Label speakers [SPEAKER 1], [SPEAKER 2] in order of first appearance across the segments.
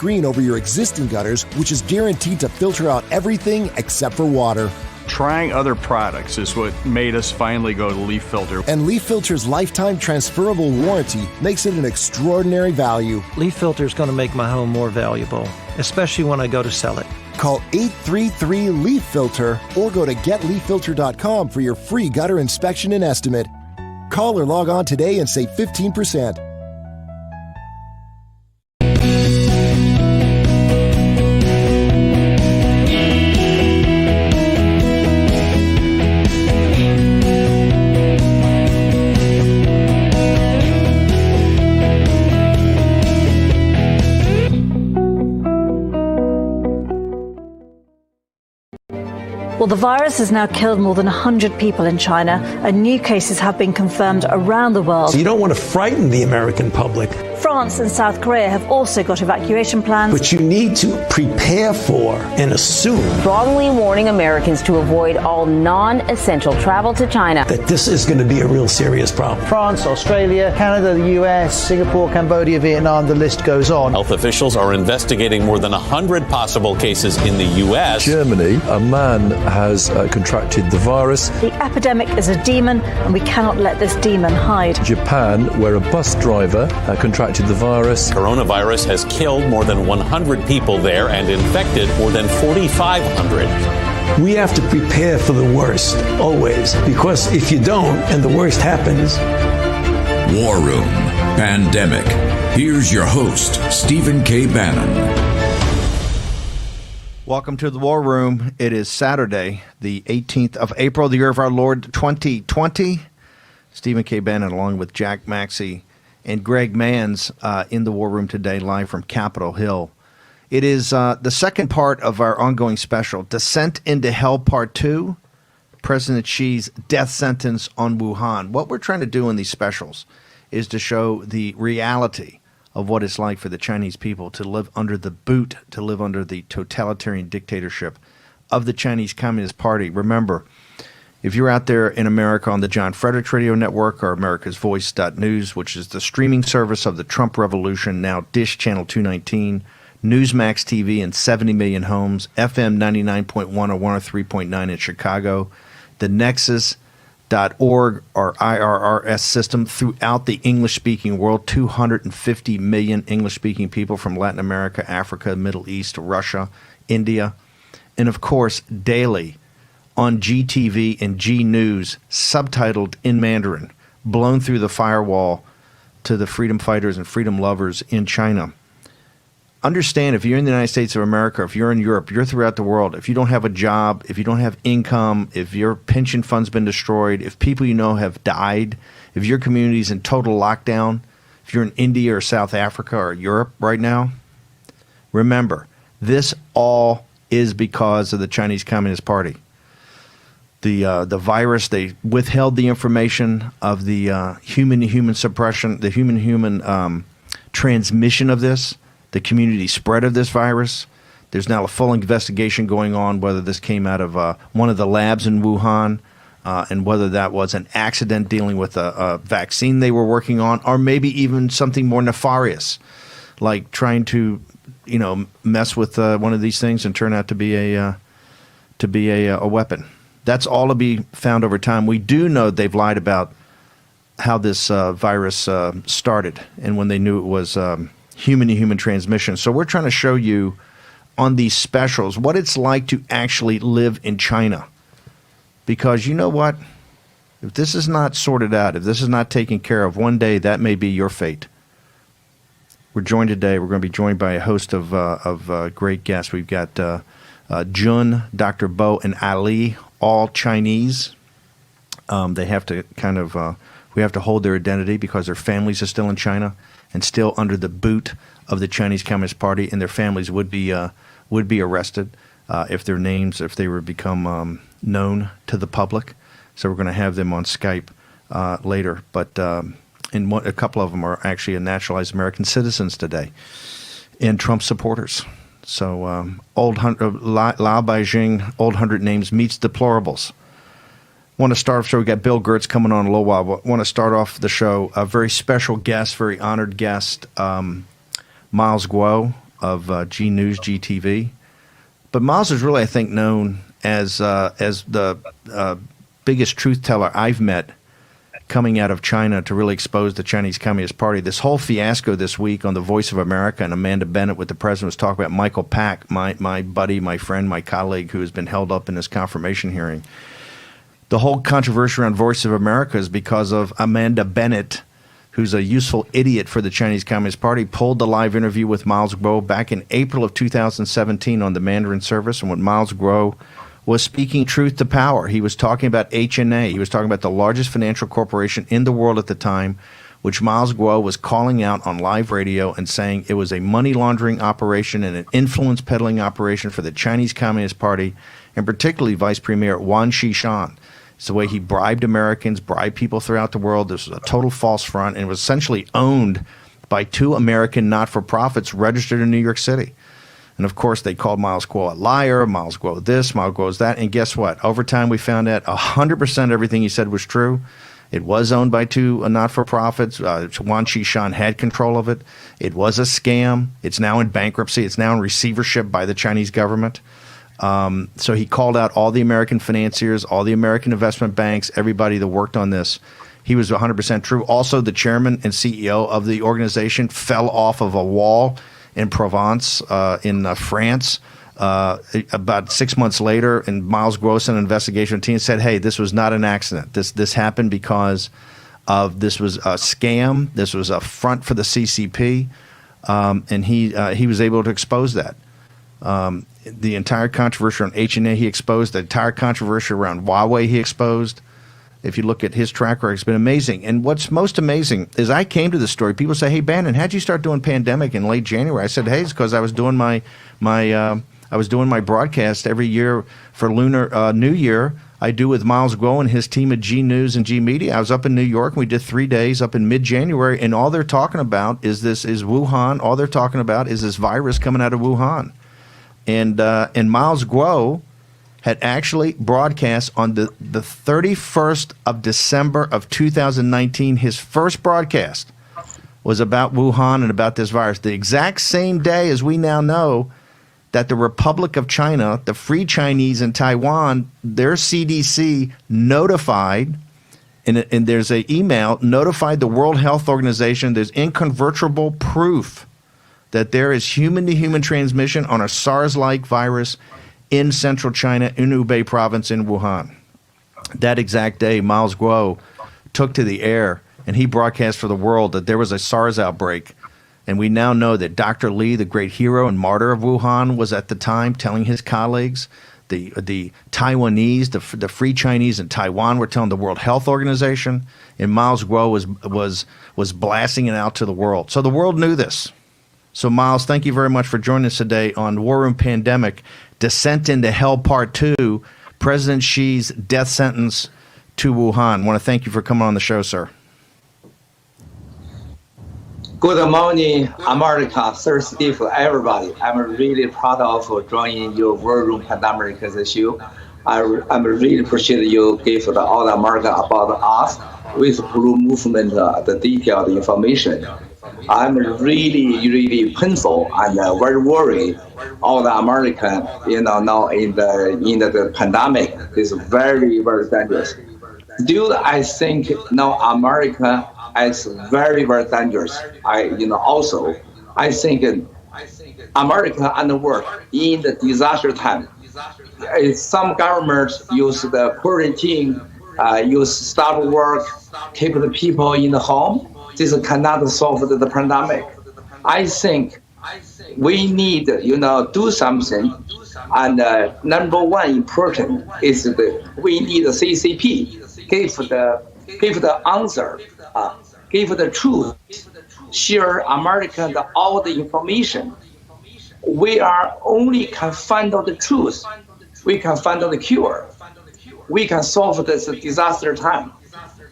[SPEAKER 1] screen over your existing gutters, which is guaranteed to filter out everything except for water.
[SPEAKER 2] Trying other products is what made us finally go to Leaf Filter.
[SPEAKER 1] And Leaf Filter's lifetime transferable warranty makes it an extraordinary value.
[SPEAKER 3] Leaf Filter is going to make my home more valuable, especially when I go to sell it.
[SPEAKER 1] Call 833-LEAF-FILTER or go to getleaffilter.com for your free gutter inspection and estimate. Call or log on today and save 15%.
[SPEAKER 4] Well, the virus has now killed more than 100 people in China, and new cases have been confirmed around the world.
[SPEAKER 5] So you don't want to frighten the American public.
[SPEAKER 4] France and South Korea have also got evacuation plans.
[SPEAKER 5] But you need to prepare for and assume.
[SPEAKER 6] Strongly warning Americans to avoid all non-essential travel to China.
[SPEAKER 5] That this is going to be a real serious problem.
[SPEAKER 7] France, Australia, Canada, the US, Singapore, Cambodia, Vietnam, the list goes on.
[SPEAKER 8] Health officials are investigating more than 100 possible cases in the U.S.
[SPEAKER 9] Germany, a man has contracted the virus.
[SPEAKER 4] The epidemic is a demon, and we cannot let this demon hide.
[SPEAKER 9] Japan, where a bus driver contracted the virus.
[SPEAKER 8] Coronavirus has killed more than 100 people there and infected more than 4,500.
[SPEAKER 5] We have to prepare for the worst, always, because if you don't and the worst happens.
[SPEAKER 10] War Room Pandemic. Here's your host, Stephen K. Bannon.
[SPEAKER 11] Welcome to the War Room. It is Saturday, the 18th of April, the year of our Lord 2020. Stephen K. Bannon along with Jack Maxey and Greg Manns in the War Room today, live from Capitol Hill. It is the second part of our ongoing special, Descent into Hell Part 2, President Xi's death sentence on Wuhan. What we're trying to do in these specials is to show the reality of what it's like for the Chinese people to live under the boot, to live under the totalitarian dictatorship of the Chinese Communist Party. Remember, if you're out there in America on the John Fredericks Radio Network or America's Voice.news, which is the streaming service of the Trump Revolution, now Dish Channel 219, Newsmax TV in 70 million homes, FM 99.1 or 103.9 in Chicago, the Nexus.org or IRRS system throughout the English-speaking world, 250 million English-speaking people from Latin America, Africa, Middle East, Russia, India, and of course, daily on GTV and G News, subtitled in Mandarin, blown through the firewall to the freedom fighters and freedom lovers in China. Understand, if you're in the United States of America, if you're in Europe, you're throughout the world, if you don't have a job, if you don't have income, if your pension fund's been destroyed, if people you know have died, if your community's in total lockdown, if you're in India or South Africa or Europe right now, remember, this all is because of the Chinese Communist Party. The virus, they withheld the information of the human-to-human suppression, the human-to-human transmission of this, the community spread of this virus. There's now a full investigation going on whether this came out of one of the labs in Wuhan and whether that was an accident dealing with a vaccine they were working on, or maybe even something more nefarious, like trying to, mess with one of these things and turn out to be a weapon. That's all to be found over time. We do know they've lied about how this virus started and when they knew it was human-to-human transmission. So we're trying to show you on these specials what it's like to actually live in China. Because you know what? If this is not sorted out, if this is not taken care of, one day that may be your fate. We're joined today. We're going to be joined by a host of great guests. We've got Jun, Dr. Bo, and Ali, all Chinese. They have to we have to hold their identity because their families are still in China and still under the boot of the Chinese Communist Party, and their families would be arrested if their names, if they were become known to the public. So we're going to have them on Skype later. But a couple of them are actually naturalized American citizens today and Trump supporters. So Lao Beijing, old 100 names meets deplorables. Want to start off the show. We got Bill Gertz coming on in a little while. But want to start off the show. A very special guest, very honored guest, Miles Guo, G News, GTV. But Miles is really, I think, known as the biggest truth teller I've met coming out of China to really expose the Chinese Communist Party. This whole fiasco this week on the Voice of America and Amanda Bennett with the president was talking about Michael Pack, my buddy, my friend, my colleague, who has been held up in this confirmation hearing. The whole controversy around Voice of America is because of Amanda Bennett, who's a useful idiot for the Chinese Communist Party, pulled the live interview with Miles Guo back in April of 2017 on the Mandarin service. And when Miles Guo was speaking truth to power, he was talking about HNA. He was talking about the largest financial corporation in the world at the time, which Miles Guo was calling out on live radio and saying it was a money laundering operation and an influence peddling operation for the Chinese Communist Party, and particularly Vice Premier Wan Xishan. It's the way he bribed Americans, bribed people throughout the world. This was a total false front, and it was essentially owned by two American not-for-profits registered in New York City. And, of course, they called Miles Guo a liar, Miles Guo this, Miles Guo that. And guess what? Over time, we found out 100% everything he said was true. It was owned by two not-for-profits. Wan Xishan had control of it. It was a scam. It's now in bankruptcy. It's now in receivership by the Chinese government. So he called out all the American financiers, all the American investment banks, everybody that worked on this. He was 100% true. Also, the chairman and CEO of the organization fell off of a wall in Provence, in France, about 6 months later. And Miles Guo sent an investigation team and said, hey, this was not an accident. This happened because of this was a scam. This was a front for the CCP. And he was able to expose that. The entire controversy on HNA he exposed. The entire controversy around Huawei he exposed. If you look at his track record, it's been amazing. And what's most amazing is I came to this story. People say, hey, Bannon, how'd you start doing Pandemic in late January? I said, hey, it's because I was doing my broadcast every year for Lunar New Year. I do with Miles Guo and his team at G News and G Media. I was up in New York, and we did 3 days up in mid-January, and all they're talking about is Wuhan. All they're talking about is this virus coming out of Wuhan. And Miles Guo had actually broadcast on the 31st of December of 2019. His first broadcast was about Wuhan and about this virus. The exact same day as we now know that the Republic of China, the Free Chinese in Taiwan, their CDC notified, and there's an email, notified the World Health Organization. There's incontrovertible proof that there is human-to-human transmission on a SARS-like virus in central China, in Hubei province in Wuhan. That exact day, Miles Guo took to the air, and he broadcast for the world that there was a SARS outbreak. And we now know that Dr. Li, the great hero and martyr of Wuhan, was at the time telling his colleagues. The Taiwanese, the Free Chinese in Taiwan were telling the World Health Organization, and Miles Guo was blasting it out to the world. So the world knew this. So, Miles, thank you very much for joining us today on War Room Pandemic, Descent into Hell Part 2, President Xi's death sentence to Wuhan. I want to thank you for coming on the show, sir.
[SPEAKER 12] Good morning, America, Sir Steve, everybody. I'm really proud of joining your War Room Pandemic show. I'm really appreciate you give all the America about us with Blue Movement the detailed information. I'm really painful and very worried. All the American, now in the pandemic is very dangerous. Dude, I think now America is very dangerous. Also, I think America and the world in the disaster time. Some governments use the quarantine, use stop work, keep the people in the home. This cannot solve the pandemic. I think we need, do something. And number one important is we need the CCP give the answer, give the truth, share America all the information. We are only can find out the truth. We can find out the cure. We can solve this disaster time.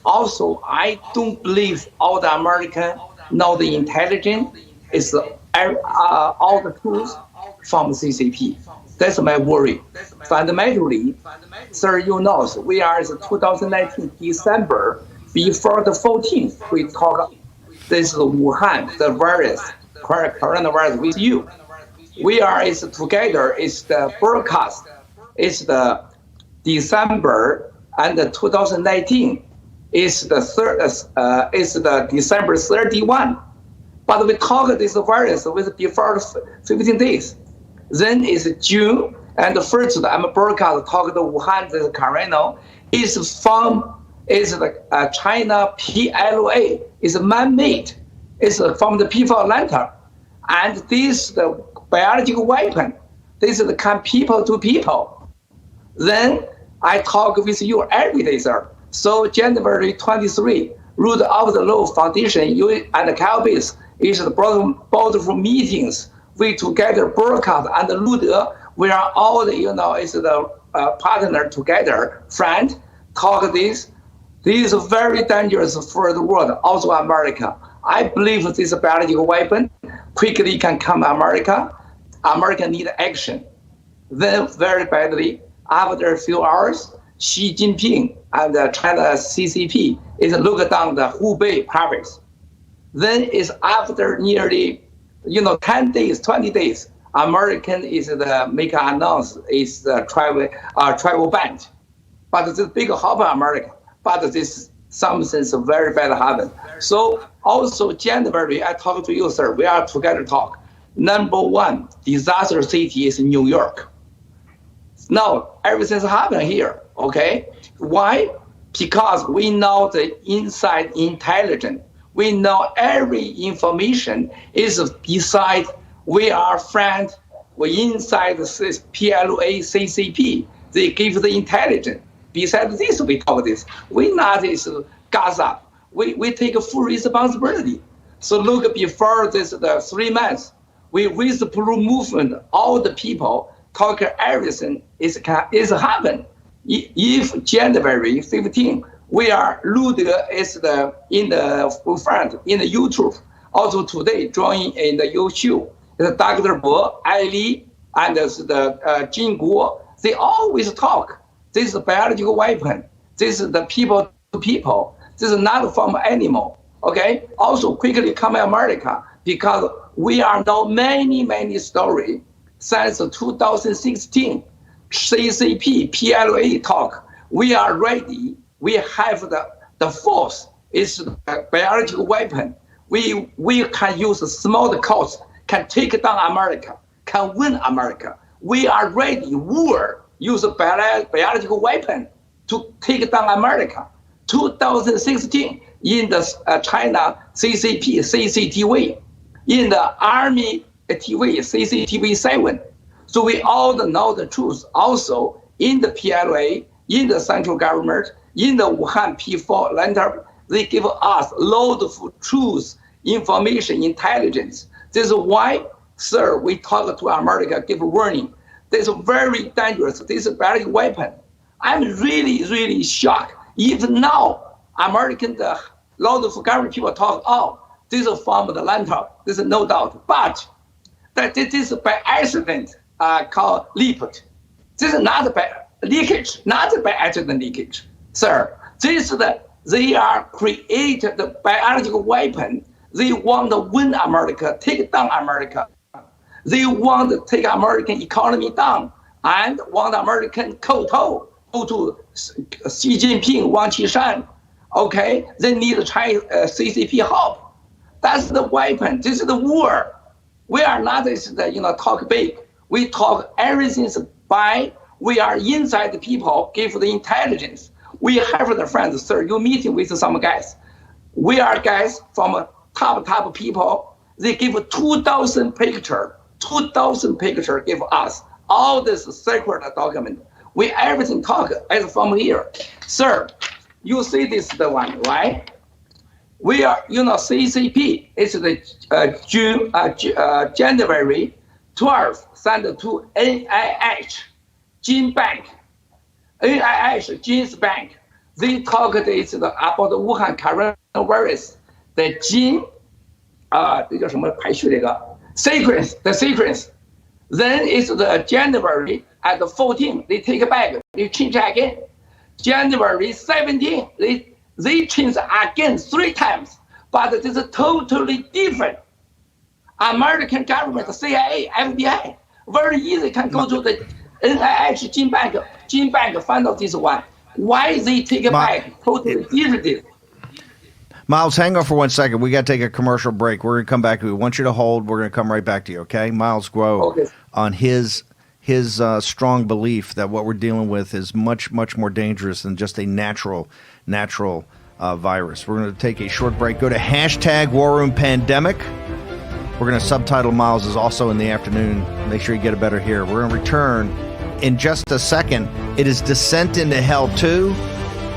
[SPEAKER 12] Also, I don't believe all the American know the intelligence is all the tools from CCP. That's my worry. Fundamentally, sir, you know, we are in 2019 December, before the 14th, we talk this is Wuhan, the virus, coronavirus with you. We are is together. Is the broadcast. Is the December and the 2019. Is the December 31. But we talk this virus with before 15 days. Then is June and the first I'm broadcast talk the Wuhan the corona is from the China PLA is man-made. It's from the people of Atlanta, and this the biological weapon. This is the kind people to people. Then I talk with you every day, sir. So January 23, root of the law foundation, you and the Calbase is the board meetings. We together broadcast and Lude, we are all the, is the partner together, friend, talk this. This is very dangerous for the world, also America. I believe this biological weapon quickly can come to America. America need action. Then very badly, after a few hours, Xi Jinping and the China CCP is look down the Hubei province. Then is after nearly, 10 days, 20 days, American is the make announce is the travel ban. But this big help America. But this something very bad happened. So also January, I talk to you, sir. We are together talk. Number one disaster city is New York. Now everything's happening here. Okay, why? Because we know the inside intelligence. We know every information is beside. We are friends. We inside the PLA CCP. They give the intelligence. Besides this, we talk this. We not is Gaza. We take a full responsibility. So look before this the 3 months, we with the Blue movement, all the people talk everything is happen. If January 15, we are Lude is in the front in the YouTube. Also today join in the YouTube. The Dr. Bo, Ali, and the Jin Guo, they always talk. This is a biological weapon. This is the people to people. This is not from animal. Okay. Also quickly come to America because we are know many stories since 2016. CCP, PLA talk. We are ready. We have the force. It's the biological weapon. We can use a small cost, can take down America, can win America. We are ready. War use a biological weapon to take down America. 2016 in the China CCP, CCTV, in the Army TV, CCTV 7. So we all know the truth. Also in the PLA, in the central government, in the Wuhan P4 Atlanta, they give us load of truth, information, intelligence. This is why, sir, we talk to America, give warning. This is very dangerous. This is a biological weapon. I'm really shocked. Even now, American, the lot of government people talk, this is from the Atlanta. This is no doubt. But that this is by accident called leaked. This is not by leakage, not by accident leakage. Sir, this is they are created the biological weapon. They want to win America, take down America. They want to take American economy down and want American koto go to Xi Jinping, Wang Qishan. Okay, they need China CCP help. That's the weapon. This is the war. We are not talk big. We talk everything by. We are inside the people, give the intelligence. We have the friends, sir. You're meeting with some guys. We are guys from top people. They give 2,000 picture. 2,000 picture give us all this secret document. We everything talk as from here. Sir, you see this the one, right? We are, CCP is the January 12th sent to NIH, Gene Bank. NIH, Gene's Bank. They talk about the Wuhan coronavirus, the gene, sequence, the sequence. Then it's the January at the 14th, they take it back, they change again. January 17th, they change again 3 times, but it is totally different.
[SPEAKER 13] American government, the CIA, FBI, very easy can go to the NIH gene bank, find out this one. Why they take it back? Totally different.
[SPEAKER 11] Miles, hang on for 1 second. We got to take a commercial break. We're going to come back. We want you to hold. We're going to come right back to you, okay? Miles Groh, on his strong belief that what we're dealing with is much, much more dangerous than just a natural virus. We're going to take a short break. Go to #WarRoomPandemic. We're going to subtitle Miles is also in the afternoon. Make sure you get it better here. We're going to return in just a second. It is Descent into Hell 2.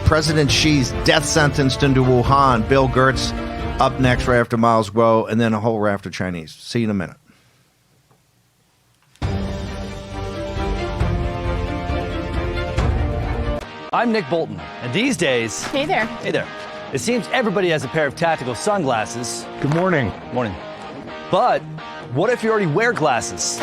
[SPEAKER 11] President Xi's death sentenced into Wuhan. Bill Gertz up next right after Miles Groh, and then a whole raft of Chinese. See you in a minute.
[SPEAKER 14] I'm Nick Bolton, and these days...
[SPEAKER 15] Hey there.
[SPEAKER 14] Hey there. It seems everybody has a pair of tactical sunglasses.
[SPEAKER 9] Good morning.
[SPEAKER 14] Morning. But what if you already wear glasses?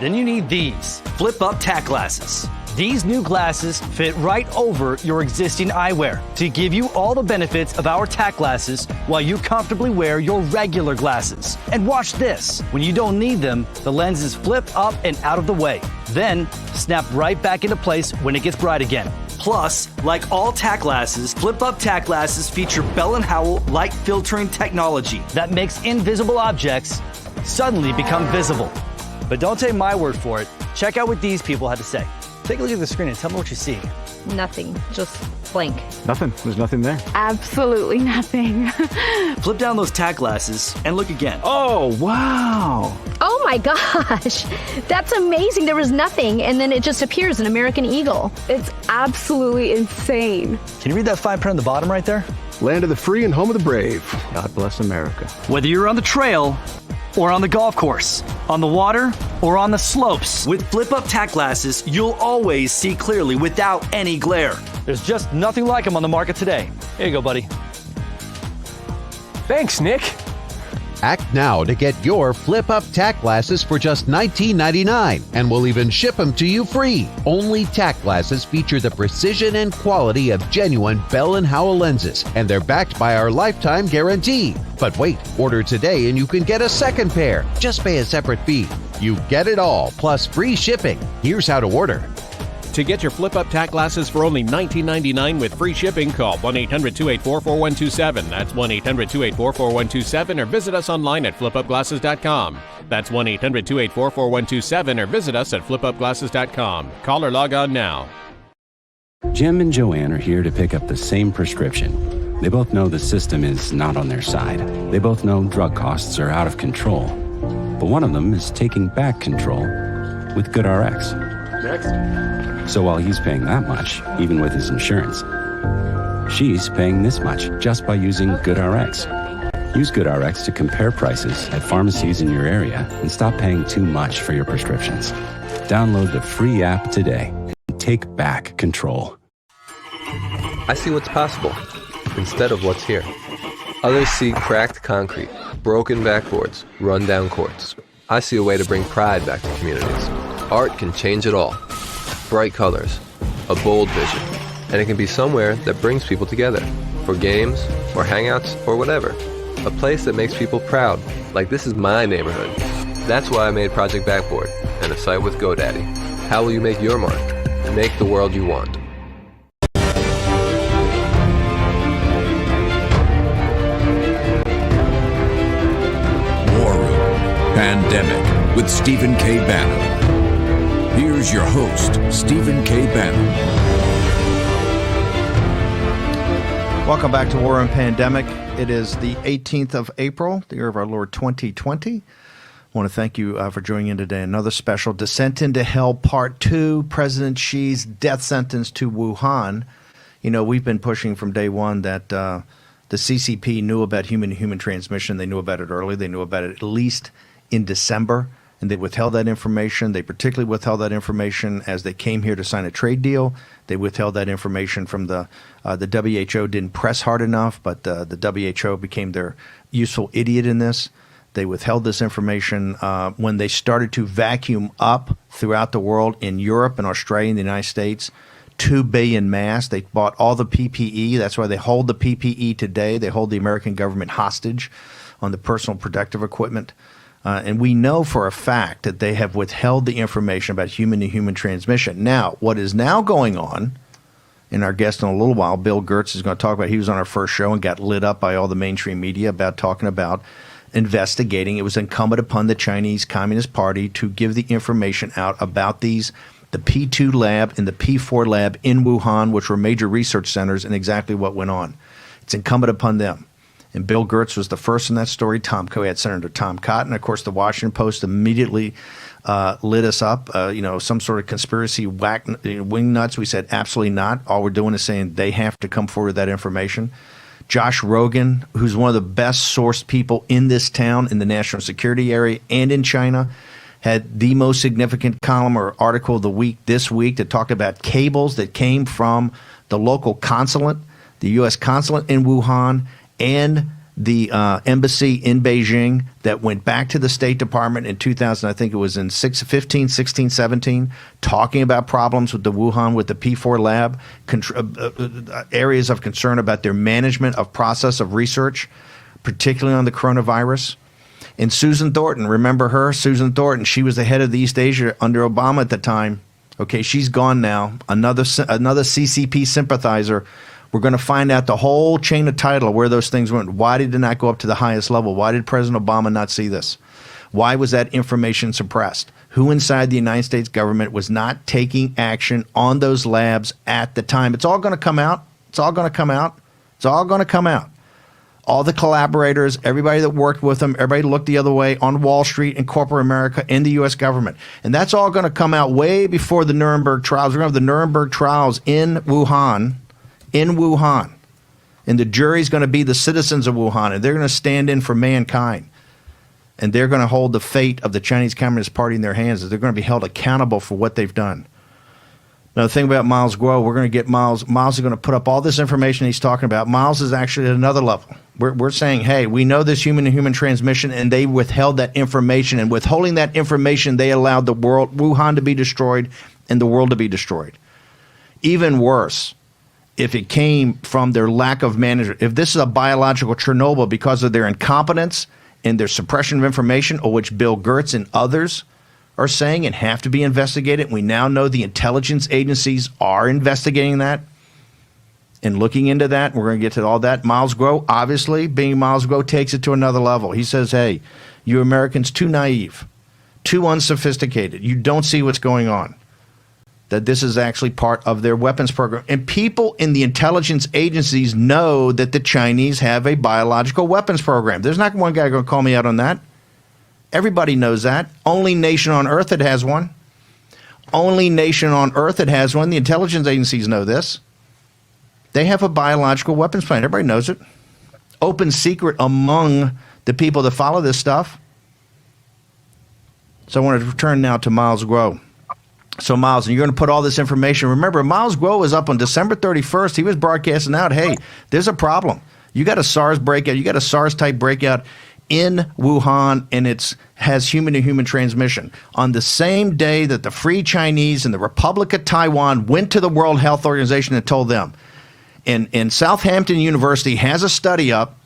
[SPEAKER 14] Then you need these flip-up tack glasses. These new glasses fit right over your existing eyewear to give you all the benefits of our tack glasses while you comfortably wear your regular glasses. And watch this. When you don't need them, the lenses flip up and out of the way. Then snap right back into place when it gets bright again. Plus, like all tack glasses, flip-up tack glasses feature Bell & Howell light filtering technology that makes invisible objects suddenly become visible. But don't take my word for it. Check out what these people had to say. Take a look at the screen and tell me what you see.
[SPEAKER 15] Nothing. Just blank.
[SPEAKER 9] Nothing. There's nothing there.
[SPEAKER 15] Absolutely nothing.
[SPEAKER 14] Flip down those tack glasses and look again.
[SPEAKER 9] Oh, wow.
[SPEAKER 15] Oh my gosh. That's amazing. There was nothing, and then it just appears an American eagle. It's absolutely insane.
[SPEAKER 14] Can you read that fine print on the bottom right there?
[SPEAKER 9] Land of the free and home of the brave. God bless America.
[SPEAKER 14] Whether you're on the trail or on the golf course, on the water or on the slopes, with flip-up tack glasses, you'll always see clearly without any glare. There's just nothing like them on the market today. Here you go, buddy.
[SPEAKER 9] Thanks, Nick.
[SPEAKER 16] Act now to get your flip-up tack glasses for just $19.99, and we'll even ship them to you free. Only tack glasses feature the precision and quality of genuine Bell & Howell lenses, and they're backed by our lifetime guarantee. But wait, order today and you can get a second pair. Just pay a separate fee. You get it all, plus free shipping. Here's how to order.
[SPEAKER 17] To get your flip-up tack glasses for only $19.99 with free shipping, call 1-800-284-4127. That's 1-800-284-4127, or visit us online at flipupglasses.com. That's 1-800-284-4127, or visit us at flipupglasses.com. Call or log on now.
[SPEAKER 18] Jim and Joanne are here to pick up the same prescription. They both know the system is not on their side. They both know drug costs are out of control. But one of them is taking back control with GoodRx.
[SPEAKER 9] Next.
[SPEAKER 18] So while he's paying that much, even with his insurance, she's paying this much just by using GoodRx. Use GoodRx to compare prices at pharmacies in your area and stop paying too much for your prescriptions. Download the free app today and take back control.
[SPEAKER 19] I see what's possible instead of what's here. Others see cracked concrete, broken backboards, run-down courts. I see a way to bring pride back to communities. Art can change it all. Bright colors, a bold vision, and it can be somewhere that brings people together for games or hangouts or whatever. A place that makes people proud, like this is my neighborhood. That's why I made Project Backboard and a site with GoDaddy. How will you make your mark? Make the world you want.
[SPEAKER 10] War Room Pandemic with Stephen K. Bannon. Here's your host, Stephen K. Bannon.
[SPEAKER 11] Welcome back to War Room Pandemic. It is the 18th of April, the year of our Lord 2020. I want to thank you for joining in today. Another special Descent into Hell Part 2, President Xi's death sentence to Wuhan. You know, we've been pushing from day one that the CCP knew about human-to-human transmission. They knew about it early. They knew about it at least in December. And they withheld that information. They particularly withheld that information as they came here to sign a trade deal. They withheld that information from the WHO. Didn't press hard enough, but the WHO became their useful idiot in this. They withheld this information when they started to vacuum up throughout the world in Europe and Australia and the United States. 2 billion masks. They bought all the PPE. That's why they hold the PPE today. They hold the American government hostage on the personal protective equipment. And we know for a fact that they have withheld the information about human-to-human transmission. Now, what is now going on, and our guest in a little while, Bill Gertz, is going to talk about, he was on our first show and got lit up by all the mainstream media about talking about investigating. It was incumbent upon the Chinese Communist Party to give the information out about the P2 lab and the P4 lab in Wuhan, which were major research centers, and exactly what went on. It's incumbent upon them. And Bill Gertz was the first in that story. We had Senator Tom Cotton. Of course, the Washington Post immediately lit us up, some sort of conspiracy wing nuts. We said, absolutely not. All we're doing is saying they have to come forward with that information. Josh Rogan, who's one of the best sourced people in this town, in the national security area and in China, had the most significant column or article of the week this week that talked about cables that came from the local consulate, the U.S. consulate in Wuhan, and the embassy in Beijing that went back to the State Department in 2000, I think it was in 16, 17, talking about problems with the Wuhan, with the P4 lab, areas of concern about their management of process of research, particularly on the coronavirus. And Susan Thornton, remember her? Susan Thornton, she was the head of the East Asia under Obama at the time. Okay, she's gone now. Another CCP sympathizer. We're going to find out the whole chain of title, where those things went. Why did it not go up to the highest level? Why did President Obama not see this? Why was that information suppressed? Who inside the United States government was not taking action on those labs at the time? It's all going to come out. It's all going to come out. It's all going to come out. All the collaborators, everybody that worked with them, everybody looked the other way on Wall Street and corporate America and the U.S. government. And that's all going to come out way before the Nuremberg trials. We're going to have the Nuremberg trials in Wuhan. And the jury's going to be the citizens of Wuhan, and they're going to stand in for mankind. And they're going to hold the fate of the Chinese Communist Party in their hands. They're going to be held accountable for what they've done. Now, the thing about Miles Guo, we're going to get Miles. Miles is going to put up all this information he's talking about. Miles is actually at another level. We're saying, hey, we know this human-to-human transmission, and they withheld that information. And withholding that information, they allowed the world, Wuhan, to be destroyed and the world to be destroyed. Even worse, if it came from their lack of management, if this is a biological Chernobyl because of their incompetence and their suppression of information, or which Bill Gertz and others are saying and have to be investigated. We now know the intelligence agencies are investigating that and looking into that. We're going to get to all that. Miles Guo, obviously, being Miles Guo, takes it to another level. He says, hey, you Americans too naive, too unsophisticated. You don't see what's going on. That this is actually part of their weapons program. And people in the intelligence agencies know that the Chinese have a biological weapons program. There's not one guy going to call me out on that. Everybody knows that. Only nation on earth that has one. Only nation on earth that has one. The intelligence agencies know this. They have a biological weapons plan. Everybody knows it. Open secret among the people that follow this stuff. So I want to return now to Miles Guo. So, Miles, and you're going to put all this information. Remember, Miles Guo was up on December 31st. He was broadcasting out, hey, there's a problem. You got a SARS breakout. You got a SARS-type breakout in Wuhan, and it has human-to-human transmission. On the same day that the Free Chinese and the Republic of Taiwan went to the World Health Organization and told them. And Southampton University has a study up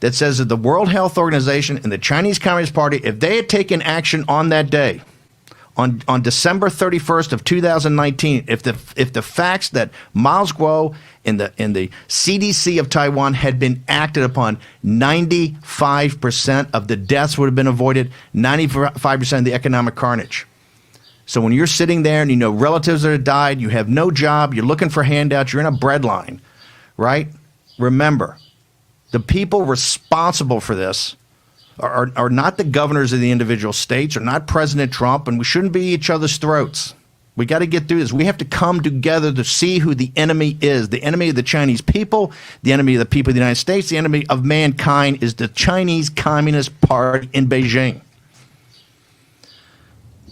[SPEAKER 11] that says that the World Health Organization and the Chinese Communist Party, if they had taken action on that day, on December 31st of 2019, if the facts that Miles Guo and the CDC of Taiwan had been acted upon, 95% of the deaths would have been avoided, 95% of the economic carnage. So when you're sitting there and you know relatives that have died, you have no job, you're looking for handouts, you're in a breadline, right? Remember, the people responsible for this are not the governors of the individual states, or not President Trump, and we shouldn't be each other's throats. We got to get through this. We have to come together to see who the enemy is. The enemy of the Chinese people, the enemy of the people of the United States, the enemy of mankind is the Chinese Communist Party in Beijing.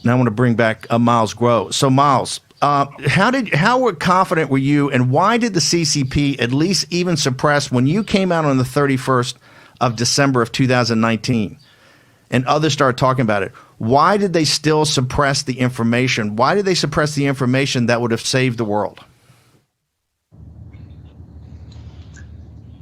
[SPEAKER 11] Now I want to bring back Miles Guo. So, Miles, how confident were you, and why did the CCP at least even suppress when you came out on the 31st of December of 2019 and others started talking about it? Why did they still suppress the information? Why did they suppress the information that would have saved the world?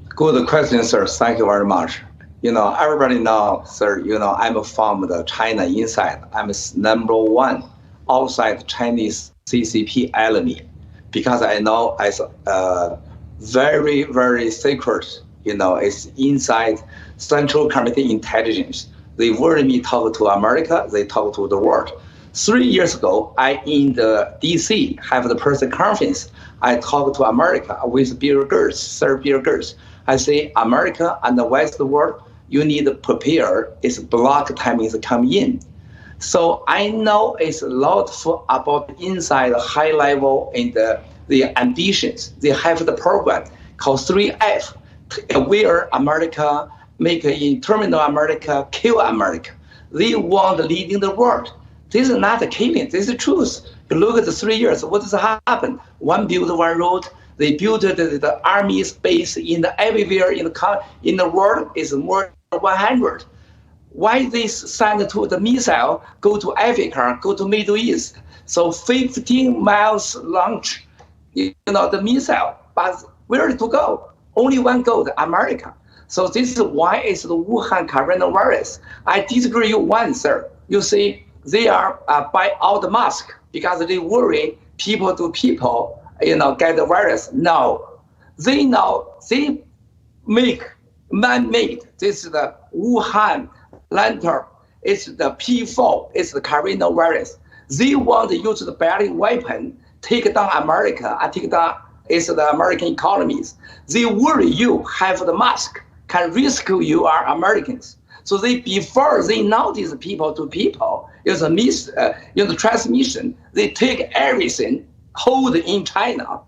[SPEAKER 12] Good question, sir. Thank you very much. Everybody know, sir, I'm from the China inside. I'm #1 outside Chinese CCP enemy because I know as very, very secret, it's inside Central Committee Intelligence. They worry me talk to America, they talk to the world. 3 years ago, I in the DC have the press conference. I talked to America with Bill Gates, Sir Bill Gates. I say, America and the West world, you need to prepare. It's block time is coming in. So I know it's a lot about inside high level and the ambitions. They have the program called 3F, where America make in terminal America, kill America. They want leading the world. This is not a killing, this is truth. You look at the 3 years, what has happened? One build, one road. They built the army's base everywhere in the world is more than 100. Why they send to the missile, go to Africa, go to Middle East? So 15 miles launch, the missile, but where to go? Only one goal, America. So this is why it's the Wuhan coronavirus. I disagree you one, sir. You see, they are buy out the mask because they worry people to people, get the virus. No, they know they make man-made. This is the Wuhan lantern. It's the P4. It's the coronavirus. They want to use the biological weapon, take down America, and take down the American economies. They worry you have the mask, can rescue you are Americans. So before they know these people to people, it's a transmission. They take everything, hold in China.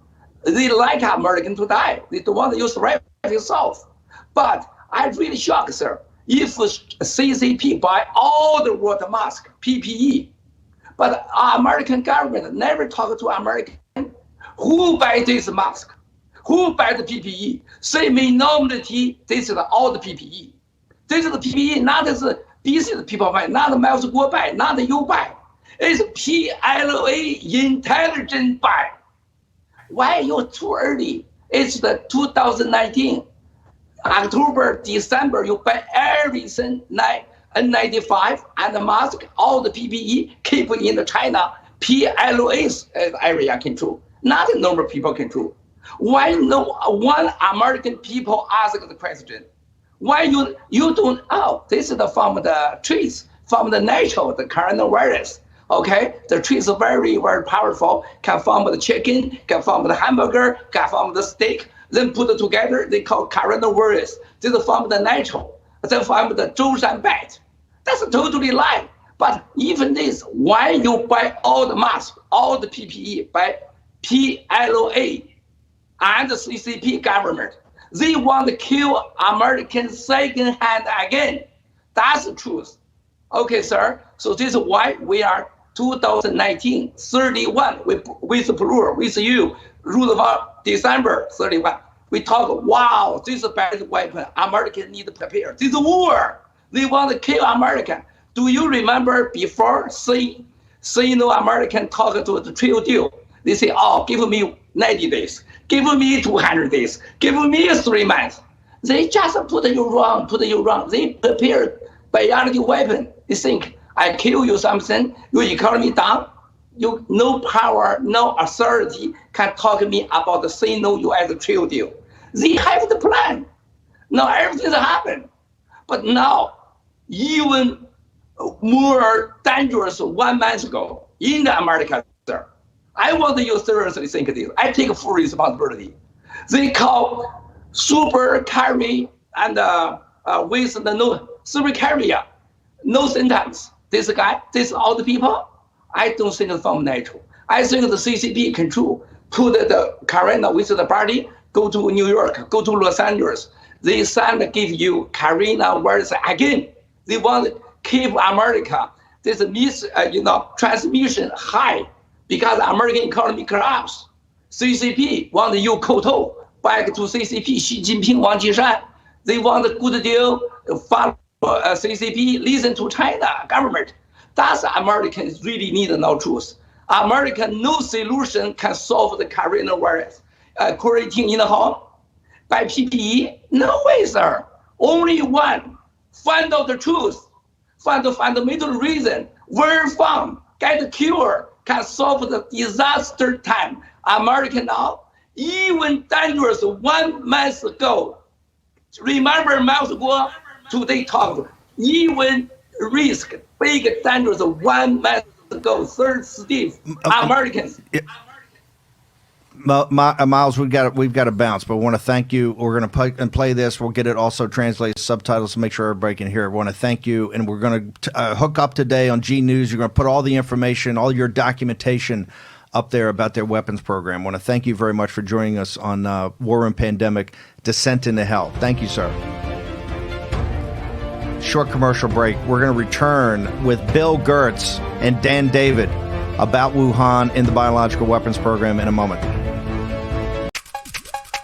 [SPEAKER 12] They like American to die. They don't want to use right itself. But I'm really shocked, sir. If CCP buy all the world mask, PPE, but American government never talk to American. Who buy this mask? Who buy the PPE? Say minority, this is all the PPE. This is the PPE, not the BC people buy, not Miles Guo buy, not you buy. It's PLA intelligent buy. Why you too early? It's the 2019, October, December, you buy everything, N95 and the mask, all the PPE, keep in the China, PLA's area control, not the normal people control. Why no one American people ask the question? Why you don't? Oh, this is from the trees, from the natural, the coronavirus. Okay, the trees are very, very powerful. Can form the chicken, can form the hamburger, can form the steak. Then put it together, they call coronavirus. This is from the natural. Then from the Zhoushan bat. That's totally lie. But even this, why you buy all the masks, all the PPE by PLA and the CCP government? They want to kill Americans second hand again. That's the truth. Okay, sir. So this is why we are 2019, 31 with plural, with you, Roosevelt, December 31. We talk, wow, this is a bad weapon. Americans need to prepare. This is war. They want to kill America. Do you remember before American talk to the trade deal? They say, oh, give me 90 days. Give me 200 days. Give me 3 months. They just put you wrong. They prepare biological weapon. They think, I kill you something, your economy down. You no power, no authority can talk to me about the say no U.S. trade deal. They have the plan. Now everything's happened. But now, even more dangerous 1 month ago in America, sir. I want you seriously think of this. I take full responsibility. They call super carry and with the no super carrier, no symptoms. This guy, this all the people. I don't think it's from natural. I think the CCP control put the corona with the party, go to New York, go to Los Angeles. They give you coronavirus again. They want to keep America this transmission high because the American economy collapse. CCP want you koto back to CCP. Xi Jinping, Wang Jishan. They want a good deal. Follow CCP. Listen to China government. That's Americans really need to know truth. America, no solution can solve the coronavirus. Quarantine in the home by PPE? No way, sir. Only one
[SPEAKER 13] find out the truth, find the fundamental reason where from, get a cure, can solve the disaster time. America now, even dangerous 1 month ago. Remember months ago, today talked, even risk, big dangerous 1 month ago, third Steve, Americans.
[SPEAKER 11] Miles, we've got to bounce, but I want to thank you. We're going to play this. We'll get it also translated subtitles to make sure everybody can hear it. We want to thank you, and we're going to hook up today on G News. You're going to put all the information, all your documentation up there about their weapons program. I want to thank you very much for joining us on War Room Pandemic, Descent into Hell. Thank you, sir. Short commercial break. We're going to return with Bill Gertz and Dan David about Wuhan and the biological weapons program in a moment.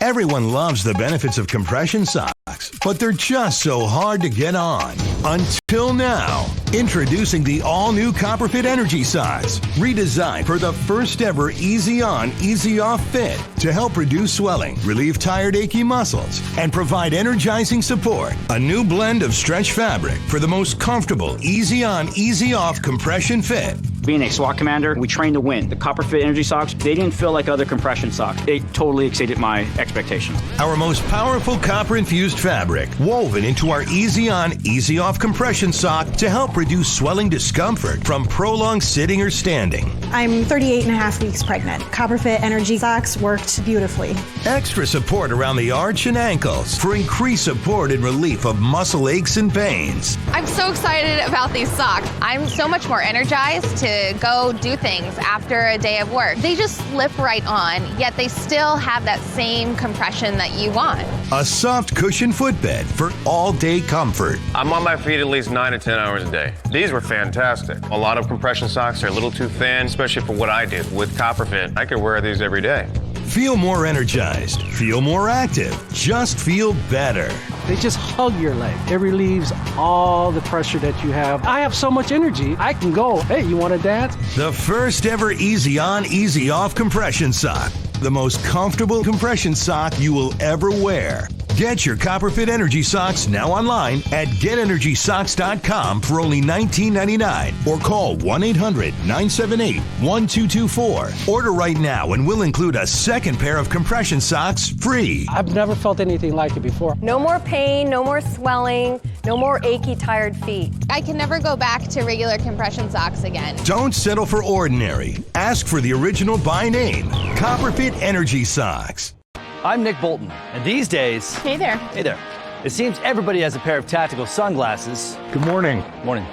[SPEAKER 20] Everyone loves the benefits of compression socks, but they're just so hard to get on. Until now. Introducing the all-new Copperfit Energy Socks, redesigned for the first ever easy on, easy off fit to help reduce swelling, relieve tired, achy muscles, and provide energizing support. A new blend of stretch fabric for the most comfortable, easy on, easy off compression fit.
[SPEAKER 21] Being a SWAT commander, we train to win. The Copperfit Energy Socks, they didn't feel like other compression socks. They totally exceeded my expectations.
[SPEAKER 20] Our most powerful copper-infused fabric, woven into our easy on, easy off compression sock to help reduce swelling discomfort from prolonged sitting or standing.
[SPEAKER 22] I'm 38 and a half weeks pregnant. Copperfit Energy Socks worked beautifully.
[SPEAKER 20] Extra support around the arch and ankles for increased support and relief of muscle aches and pains.
[SPEAKER 23] I'm so excited about these socks. I'm so much more energized to go do things after a day of work. They just slip right on, yet they still have that same compression that you want.
[SPEAKER 20] A soft cushion footbed for all-day comfort.
[SPEAKER 24] I'm on my feet at least 9 to 10 hours a day. These were fantastic. A lot of compression socks are a little too thin, especially for what I do. With Copperfit, I could wear these every day.
[SPEAKER 20] Feel more energized. Feel more active. Just feel better.
[SPEAKER 25] They just hug your leg. It relieves all the pressure that you have. I have so much energy, I can go, hey, you want to dance?
[SPEAKER 20] The first ever easy on, easy off compression sock. The most comfortable compression sock you will ever wear. Get your Copperfit Energy Socks now online at GetEnergySocks.com for only $19.99 or call 1-800-978-1224. Order right now and we'll include a second pair of compression socks free.
[SPEAKER 25] I've never felt anything like it before.
[SPEAKER 26] No more pain, no more swelling, no more achy, tired feet.
[SPEAKER 23] I can never go back to regular compression socks again.
[SPEAKER 20] Don't settle for ordinary. Ask for the original by name, Copperfit Energy Socks.
[SPEAKER 14] I'm Nick Bolton, and these days...
[SPEAKER 23] Hey there.
[SPEAKER 14] Hey there. It seems everybody has a pair of tactical sunglasses.
[SPEAKER 9] Good morning.
[SPEAKER 14] Morning.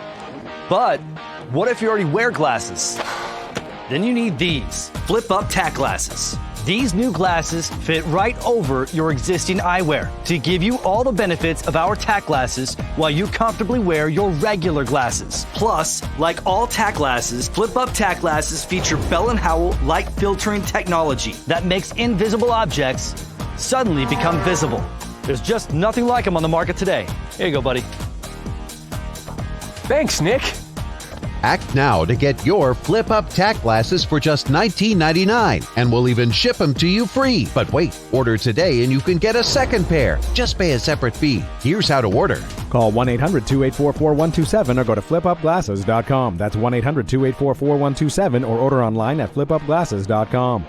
[SPEAKER 14] But what if you already wear glasses? Then you need these flip-up tack glasses. These new glasses fit right over your existing eyewear to give you all the benefits of our tack glasses while you comfortably wear your regular glasses. Plus, like all tack glasses, flip-up tack glasses feature Bell & Howell light filtering technology that makes invisible objects suddenly become visible. There's just nothing like them on the market today. Here you go, buddy.
[SPEAKER 9] Thanks, Nick.
[SPEAKER 16] Act now to get your flip-up tack glasses for just $19.99, and we'll even ship them to you free. But wait, order today and you can get a second pair. Just pay a separate fee. Here's how to order.
[SPEAKER 27] Call 1-800-284-4127 or go to flipupglasses.com. That's 1-800-284-4127 or order online at flipupglasses.com.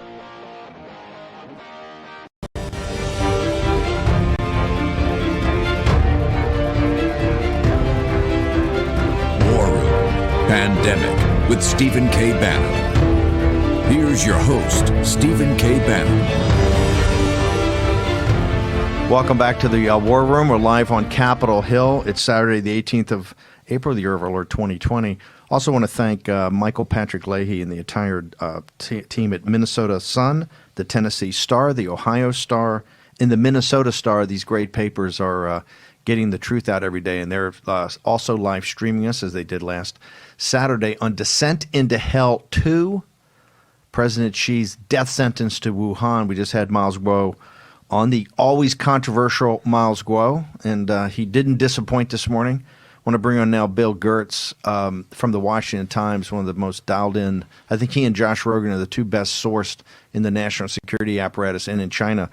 [SPEAKER 10] Pandemic with Stephen K. Bannon. Here's your host, Stephen K. Bannon.
[SPEAKER 11] Welcome back to the War Room. We're live on Capitol Hill. It's Saturday, the 18th of April, the year of our Lord 2020. Also want to thank Michael Patrick Leahy and the entire team at Minnesota Sun, the Tennessee Star, the Ohio Star, and the Minnesota Star. These great papers are getting the truth out every day, and they're also live streaming us as they did last Saturday on Descent into Hell 2, President Xi's death sentence to Wuhan. We just had Miles Guo on, the always controversial Miles Guo, and he didn't disappoint this morning. I want to bring on now Bill Gertz from the Washington Times, one of the most dialed in. I think he and Josh Rogan are the two best sourced in the national security apparatus and in China.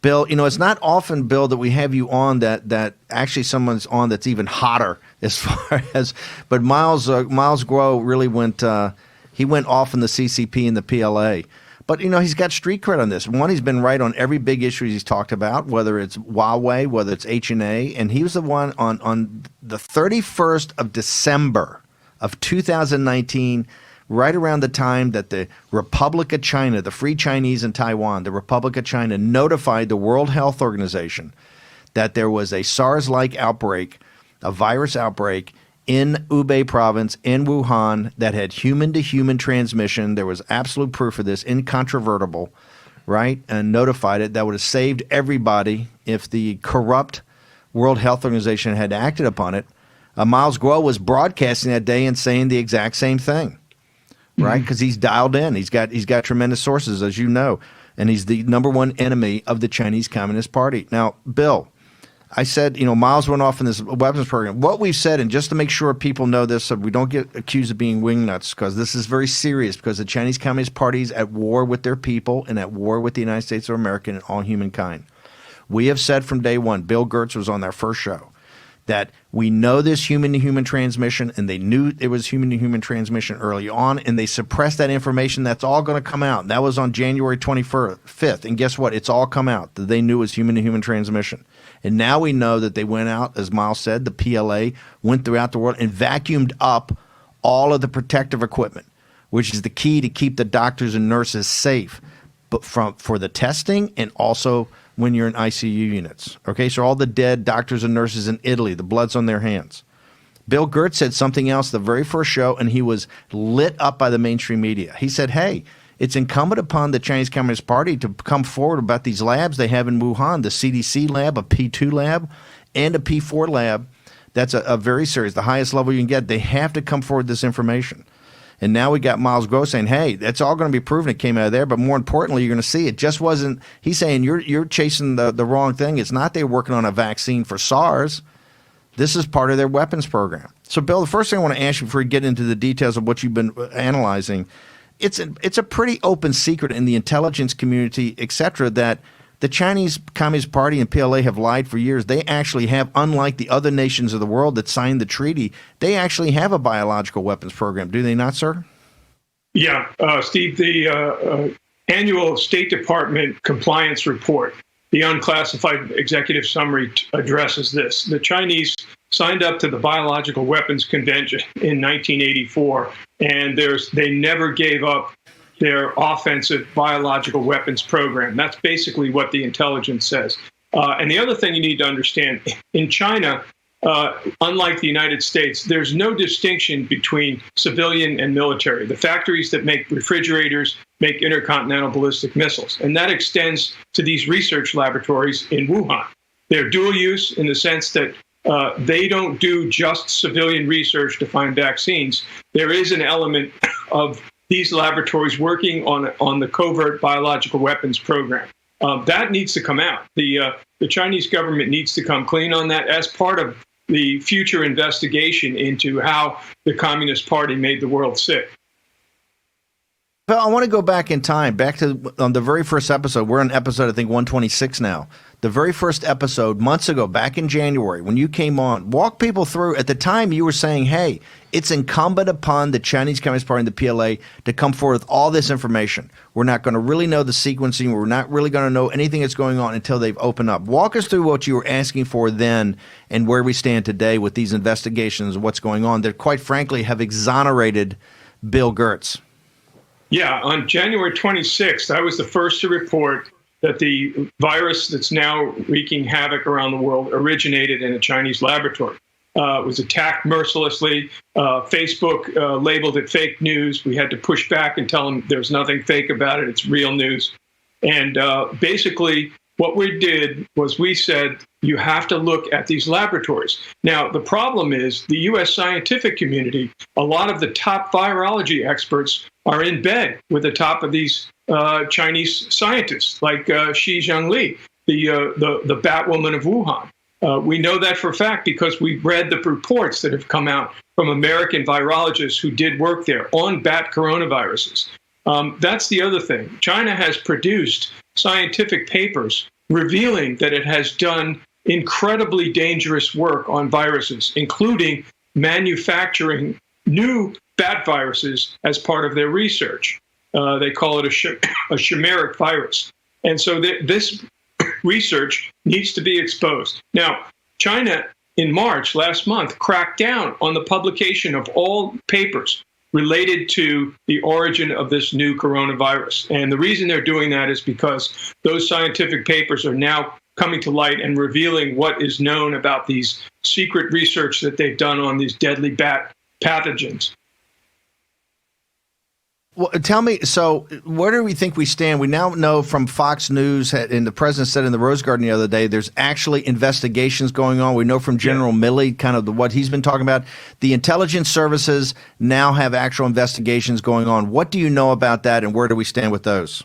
[SPEAKER 11] Bill, it's not often, Bill, that we have you on that actually someone's on that's even hotter as far as. But Miles Groh really went off in the CCP and the PLA. But, he's got street cred on this. One, he's been right on every big issue he's talked about, whether it's Huawei, whether it's H&A. And he was the one on the 31st of December of 2019, right around the time that the Republic of China, the Free Chinese in Taiwan, the Republic of China notified the World Health Organization that there was a SARS-like outbreak, a virus outbreak, in Hubei province, in Wuhan, that had human-to-human transmission. There was absolute proof of this, incontrovertible, right? And notified it. That would have saved everybody if the corrupt World Health Organization had acted upon it. Miles Groh was broadcasting that day and saying the exact same thing, right? Because he's dialed in. He's got tremendous sources, as you know, and he's the number one enemy of the Chinese Communist Party. Now, Bill, I said, Miles went off in this weapons program. What we've said, and just to make sure people know this so we don't get accused of being wingnuts, because this is very serious, because the Chinese Communist Party is at war with their people and at war with the United States of America and all humankind. We have said from day one, Bill Gertz was on their first show, that we know this human-to-human transmission, and they knew it was human-to-human transmission early on, and they suppressed that information. That's all going to come out. And that was on January 25th. And guess what? It's all come out that they knew it was human-to-human transmission. And now we know that they went out, as Miles said, the PLA went throughout the world and vacuumed up all of the protective equipment, which is the key to keep the doctors and nurses safe, but for the testing and also when you're in ICU units. Okay, so all the dead doctors and nurses in Italy, the blood's on their hands. Bill Gertz said something else the very first show, and he was lit up by the mainstream media. He said, hey, it's incumbent upon the Chinese Communist Party to come forward about these labs they have in Wuhan, the CDC lab, a P2 lab, and a P4 lab. That's a very serious, the highest level you can get. They have to come forward with this information. And now we got Miles Groh saying, hey, that's all going to be proven it came out of there. But more importantly, you're going to see it just wasn't – he's saying you're chasing the wrong thing. It's not they're working on a vaccine for SARS. This is part of their weapons program. So, Bill, the first thing I want to ask you before we get into the details of what you've been analyzing, it's a pretty open secret in the intelligence community, et cetera, that the Chinese Communist Party and PLA have lied for years. They actually have, unlike the other nations of the world that signed the treaty, they actually have a biological weapons program. Do they not, sir?
[SPEAKER 1] Yeah, Steve, the annual State Department compliance report, the unclassified executive summary addresses this. The Chinese signed up to the Biological Weapons Convention in 1984, and they never gave up their offensive biological weapons program. That's basically what the intelligence says. And the other thing you need to understand, in China, unlike the United States, there's no distinction between civilian and military. The factories that make refrigerators make intercontinental ballistic missiles, and that extends to these research laboratories in Wuhan. They're dual use in the sense that they don't do just civilian research to find vaccines. There is an element of these laboratories working on the covert biological weapons program. That needs to come out. The Chinese government needs to come clean on that as part of the future investigation into how the Communist Party made the world sick.
[SPEAKER 11] Well, I want to go back in time, back to on the very first episode. We're on episode, I think, 126 now. The very first episode, months ago, back in January, when you came on, walk people through. At the time, you were saying, hey, it's incumbent upon the Chinese Communist Party and the PLA to come forward with all this information. We're not going to really know the sequencing. We're not really going to know anything that's going on until they've opened up. Walk us through what you were asking for then and where we stand today with these investigations and what's going on that, quite frankly, have exonerated Bill Gertz.
[SPEAKER 1] Yeah, on January 26th, I was the first to report that the virus that's now wreaking havoc around the world originated in a Chinese laboratory. It was attacked mercilessly. Facebook labeled it fake news. We had to push back and tell them there's nothing fake about it. It's real news. And basically, what we did was we said, you have to look at these laboratories. Now, the problem is the U.S. scientific community, a lot of the top virology experts are in bed with the top of these Chinese scientists, like Shi Zhengli, the Batwoman of Wuhan. We know that for a fact because we've read the reports that have come out from American virologists who did work there on bat coronaviruses. That's the other thing. China has produced scientific papers revealing that it has done incredibly dangerous work on viruses, including manufacturing new bat viruses as part of their research. They call it a chimeric virus. And so this research needs to be exposed. Now, China, in March last month, cracked down on the publication of all papers related to the origin of this new coronavirus. And the reason they're doing that is because those scientific papers are now coming to light and revealing what is known about these secret research that they've done on these deadly bat pathogens.
[SPEAKER 11] Well, tell me, so where do we think we stand? We now know from Fox News, and the president said in the Rose Garden the other day, there's actually investigations going on. We know from General Milley, kind of what he's been talking about. The intelligence services now have actual investigations going on. What do you know about that, and where do we stand with those?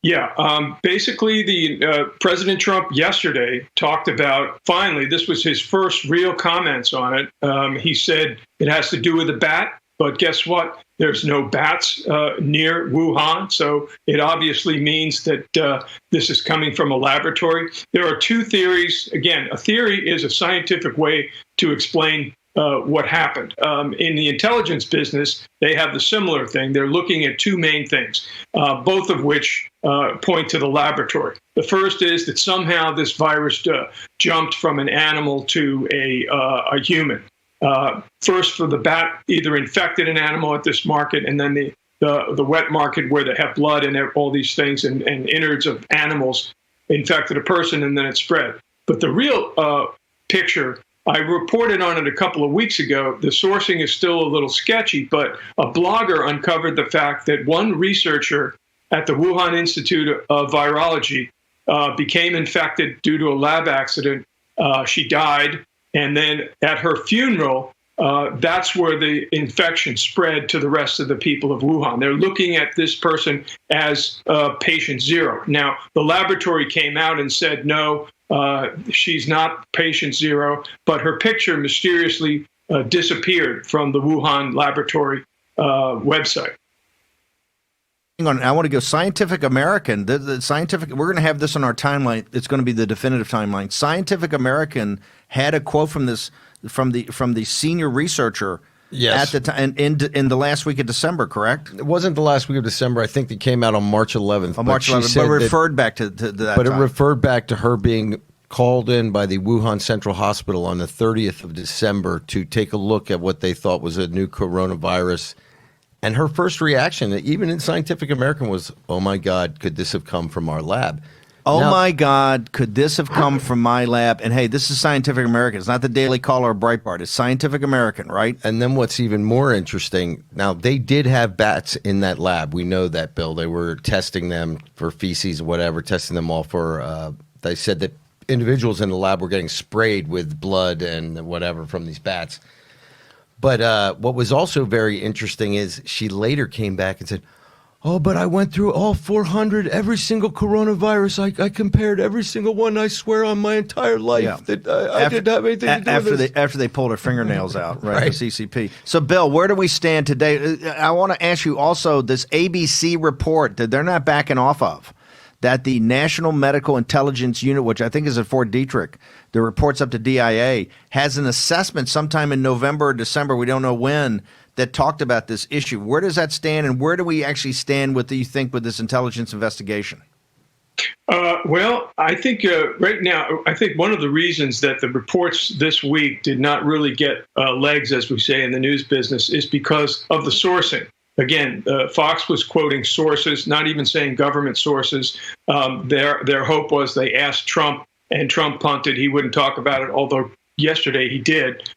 [SPEAKER 1] Yeah, basically, the President Trump yesterday talked about, finally, this was his first real comments on it. He said it has to do with the bat, but guess what? There's no bats near Wuhan, so it obviously means that this is coming from a laboratory. There are two theories. Again, a theory is a scientific way to explain what happened. In the intelligence business, they have the similar thing. They're looking at two main things, both of which point to the laboratory. The first is that somehow this virus jumped from an animal to a human. First for the bat, either infected an animal at this market, and then the wet market where they have blood and all these things and innards of animals infected a person, and then it spread. But the real picture, I reported on it a couple of weeks ago. The sourcing is still a little sketchy, but a blogger uncovered the fact that one researcher at the Wuhan Institute of Virology became infected due to a lab accident. She died. And then at her funeral, that's where the infection spread to the rest of the people of Wuhan. They're looking at this person as patient zero. Now, the laboratory came out and said, no, she's not patient zero, but her picture mysteriously disappeared from the Wuhan laboratory website.
[SPEAKER 11] Hang on, I want to go Scientific American. The Scientific, we're going to have this on our timeline. It's going to be the definitive timeline. Scientific American had a quote from this from the senior researcher at the time in the last week of December, correct?
[SPEAKER 2] It wasn't the last week of December. I think it came out on March 11th.
[SPEAKER 11] On March 11th, but referred back to that.
[SPEAKER 2] But
[SPEAKER 11] time.
[SPEAKER 2] It referred back to her being called in by the Wuhan Central Hospital on the 30th of December to take a look at what they thought was a new coronavirus. And her first reaction, even in Scientific American, was, oh, my God, could this have come from our lab?
[SPEAKER 11] Oh, my God, could this have come from my lab? And, hey, this is Scientific American. It's not the Daily Caller or Breitbart. It's Scientific American, right?
[SPEAKER 2] And then what's even more interesting, now, they did have bats in that lab. We know that, Bill. They were testing them for feces or whatever, testing them all for, they said that individuals in the lab were getting sprayed with blood and whatever from these bats. But what was also very interesting is she later came back and said, oh, but I went through all 400, every single coronavirus. I compared every single one, I swear, on my entire life that I didn't have anything to do with this.
[SPEAKER 11] After they pulled her fingernails out, right, the CCP. So, Bill, where do we stand today? I want to ask you also this ABC report that they're not backing off of, that the National Medical Intelligence Unit, which I think is at Fort Detrick, the reports up to DIA, has an assessment sometime in November or December, we don't know when, that talked about this issue. Where does that stand, and where do we actually stand with, do you think, with this intelligence investigation?
[SPEAKER 1] Well, I think right now, I think one of the reasons that the reports this week did not really get legs, as we say in the news business, is because of the sourcing. Again, Fox was quoting sources, not even saying government sources. Their hope was they asked Trump, and Trump punted. He wouldn't talk about it, although yesterday he did.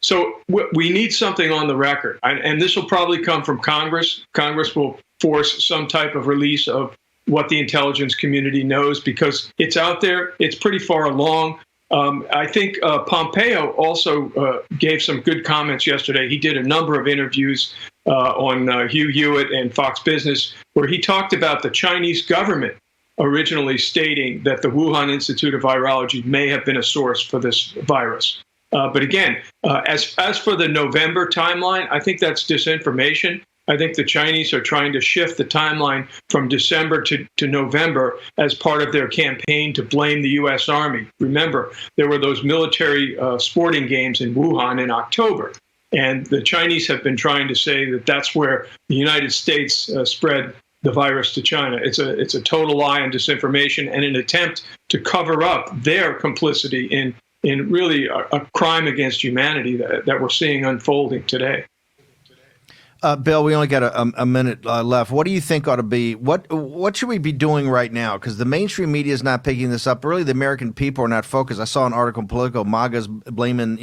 [SPEAKER 1] So we need something on the record, and this will probably come from Congress. Congress will force some type of release of what the intelligence community knows because it's out there. It's pretty far along. I think Pompeo also gave some good comments yesterday. He did a number of interviews on Hugh Hewitt and Fox Business, where he talked about the Chinese government originally stating that the Wuhan Institute of Virology may have been a source for this virus. But again, as for the November timeline, I think that's disinformation. I think the Chinese are trying to shift the timeline from December to November as part of their campaign to blame the U.S. Army. Remember, there were those military sporting games in Wuhan in October. And the Chinese have been trying to say that that's where the United States spread the virus to China. It's a total lie and disinformation and an attempt to cover up their complicity in really a crime against humanity that we're seeing unfolding today.
[SPEAKER 11] Bill, we only got a minute left. What do you think ought to be, what should we be doing right now? Because the mainstream media is not picking this up. Really, the American people are not focused. I saw an article in Politico, MAGA's blaming,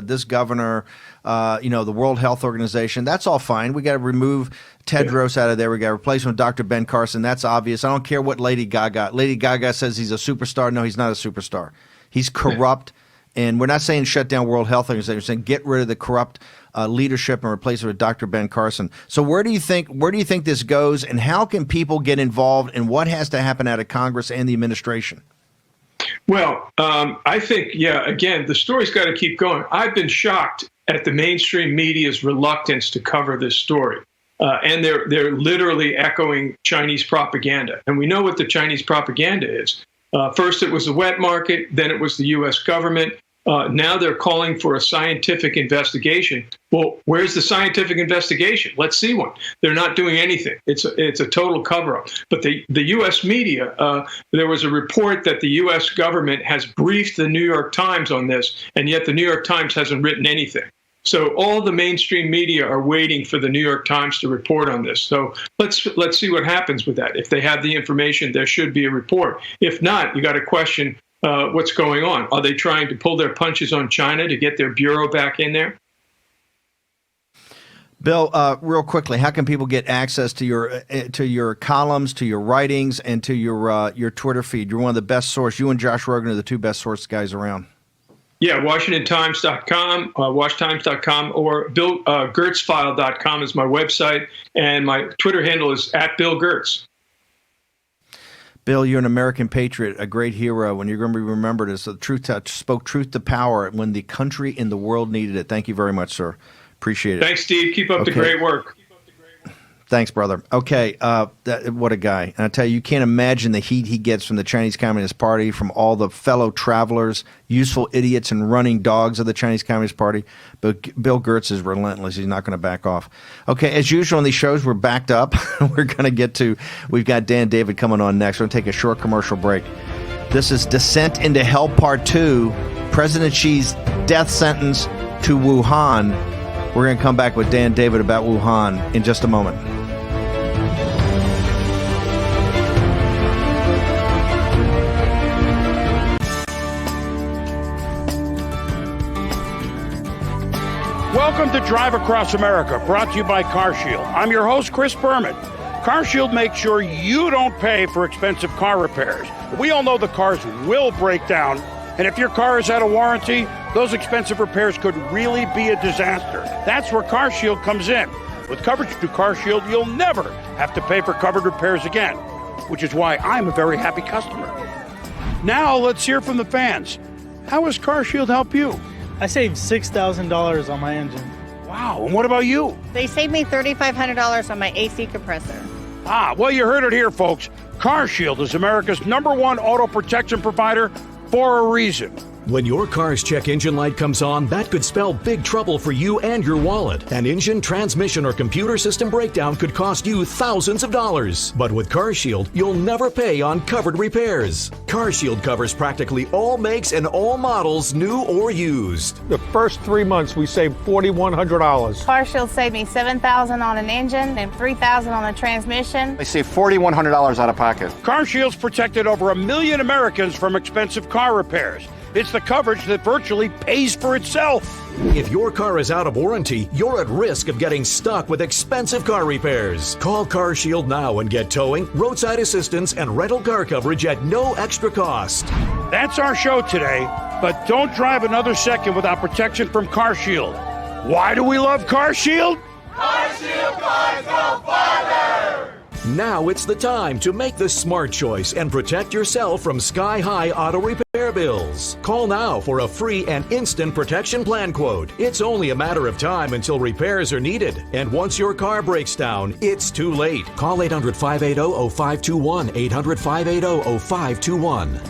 [SPEAKER 11] this governor, the World Health Organization. That's all fine. We got to remove Tedros out of there. We got to replace him with Dr. Ben Carson. That's obvious. I don't care what Lady Gaga says he's a superstar. No, he's not a superstar. He's corrupt. And we're not saying shut down World Health Organization. We're saying get rid of the corrupt leadership and replace it with Dr. Ben Carson. So where do you think this goes, and how can people get involved, and what has to happen out of Congress and the administration?
[SPEAKER 1] Well, I think, again, the story's got to keep going. I've been shocked at the mainstream media's reluctance to cover this story. And they're literally echoing Chinese propaganda. And we know what the Chinese propaganda is. First, it was the wet market. Then it was the U.S. government. Now they're calling for a scientific investigation. Well, where's the scientific investigation? Let's see one. They're not doing anything. It's a total cover-up. But the U.S. media, there was a report that the U.S. government has briefed the New York Times on this, and yet the New York Times hasn't written anything. So all the mainstream media are waiting for the New York Times to report on this. So let's see what happens with that. If they have the information, there should be a report. If not, you got to question what's going on. Are they trying to pull their punches on China to get their bureau back in there?
[SPEAKER 11] Bill, real quickly, how can people get access to your columns, to your writings, and to your Twitter feed? You're one of the best sources. You and Josh Rogan are the two best source guys around.
[SPEAKER 1] Yeah, WashingtonTimes.com, WashTimes.com, or BillGertzFile.com is my website, and my Twitter handle is @BillGertz.
[SPEAKER 11] Bill, you're an American patriot, a great hero, and you're going to be remembered as the truth that spoke truth to power when the country and the world needed it. Thank you very much, sir. Appreciate it.
[SPEAKER 1] Thanks, Steve. Keep up the great work.
[SPEAKER 11] Thanks, brother. Okay, what a guy. And I tell you, you can't imagine the heat he gets from the Chinese Communist Party, from all the fellow travelers, useful idiots and running dogs of the Chinese Communist Party. But Bill Gertz is relentless. He's not going to back off. Okay, as usual on these shows, we're backed up. We've got Dan David coming on next. We're going to take a short commercial break. This is Descent into Hell Part 2, President Xi's death sentence to Wuhan. We're going to come back with Dan David about Wuhan in just a moment.
[SPEAKER 3] Welcome to Drive Across America, brought to you by CarShield. I'm your host, Chris Berman. CarShield makes sure you don't pay for expensive car repairs. We all know the cars will break down, and if your car is out of warranty, those expensive repairs could really be a disaster. That's where CarShield comes in. With coverage through CarShield, you'll never have to pay for covered repairs again, which is why I'm a very happy customer. Now, let's hear from the fans. How has CarShield helped you?
[SPEAKER 4] I saved $6,000 on my engine.
[SPEAKER 3] Wow, and what about you?
[SPEAKER 5] They saved me $3,500 on my AC compressor.
[SPEAKER 3] Well, you heard it here, folks. CarShield is America's #1 auto protection provider for a reason.
[SPEAKER 6] When your car's check engine light comes on, that could spell big trouble for you and your wallet. An engine, transmission, or computer system breakdown could cost you thousands of dollars. But with CarShield, you'll never pay on covered repairs. CarShield covers practically all makes and all models, new or used.
[SPEAKER 7] The first 3 months, we saved $4,100.
[SPEAKER 5] CarShield saved me $7,000 on an engine and $3,000 on a transmission.
[SPEAKER 8] They saved $4,100 out of pocket.
[SPEAKER 3] CarShield's protected over 1 million Americans from expensive car repairs. It's the coverage that virtually pays for itself.
[SPEAKER 6] If your car is out of warranty, you're at risk of getting stuck with expensive car repairs. Call CarShield now and get towing, roadside assistance, and rental car coverage at no extra cost.
[SPEAKER 3] That's our show today, but don't drive another second without protection from CarShield. Why do we love CarShield?
[SPEAKER 15] CarShield cars go farther!
[SPEAKER 6] Now it's the time to make the smart choice and protect yourself from sky-high auto repair bills. Call now for a free and instant protection plan quote. It's only a matter of time until repairs are needed. And once your car breaks down, it's too late. Call 800-580-0521, 800-580-0521.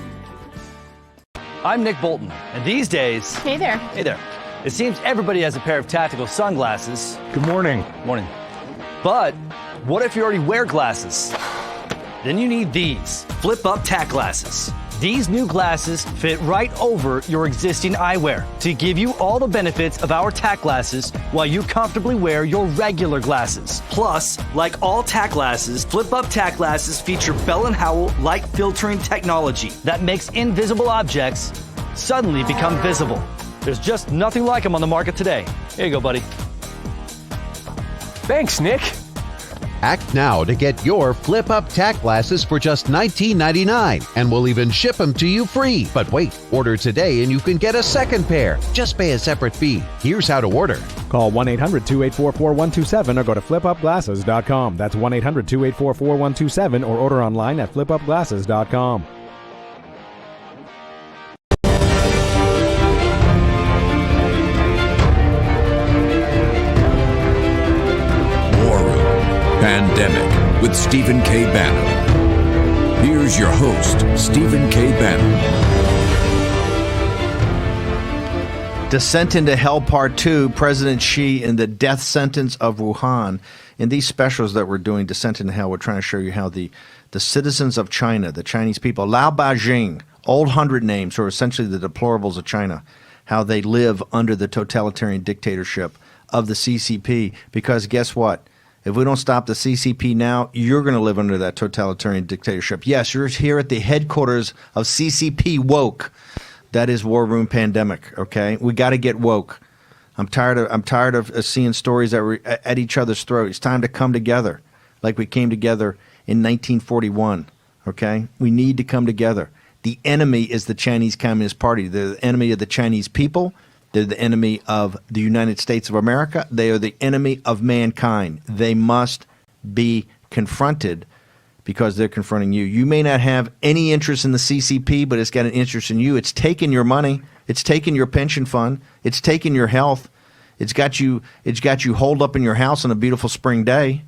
[SPEAKER 14] I'm Nick Bolton, and these days...
[SPEAKER 5] Hey there.
[SPEAKER 14] Hey there. It seems everybody has a pair of tactical sunglasses.
[SPEAKER 7] Good morning.
[SPEAKER 14] Morning. But what if you already wear glasses? Then you need these flip-up tack glasses. These new glasses fit right over your existing eyewear to give you all the benefits of our tack glasses while you comfortably wear your regular glasses. Plus, like all tack glasses, flip-up tack glasses feature Bell & Howell light filtering technology that makes invisible objects suddenly become visible. There's just nothing like them on the market today. Here you go, buddy.
[SPEAKER 7] Thanks, Nick.
[SPEAKER 16] Act now to get your flip-up tack glasses for just $19.99, and we'll even ship them to you free. But wait, order today and you can get a second pair. Just pay a separate fee. Here's how to order.
[SPEAKER 27] Call 1-800-284-4127 or go to flipupglasses.com. That's 1-800-284-4127 or order online at flipupglasses.com.
[SPEAKER 10] Pandemic with Stephen K. Bannon. Here's your host, Stephen K. Bannon.
[SPEAKER 11] Descent into Hell Part 2, President Xi and the death sentence of Wuhan. In these specials that we're doing, Descent into Hell, we're trying to show you how the citizens of China, the Chinese people, Lao Beijing, old 100 names, who are essentially the deplorables of China, how they live under the totalitarian dictatorship of the CCP. Because guess what? If we don't stop the CCP now, you're going to live under that totalitarian dictatorship. Yes, you're here at the headquarters of CCP woke. That is War Room Pandemic, okay? We got to get woke. I'm tired of seeing stories that were at each other's throat. It's time to come together like we came together in 1941, okay? We need to come together. The enemy is the Chinese Communist Party. They're the enemy of the Chinese people. They're the enemy of the United States of America. They are the enemy of mankind. They must be confronted because they're confronting you. You may not have any interest in the CCP, but it's got an interest in you. It's taken your money. It's taken your pension fund. It's taken your health. It's got you holed up in your house on a beautiful spring day.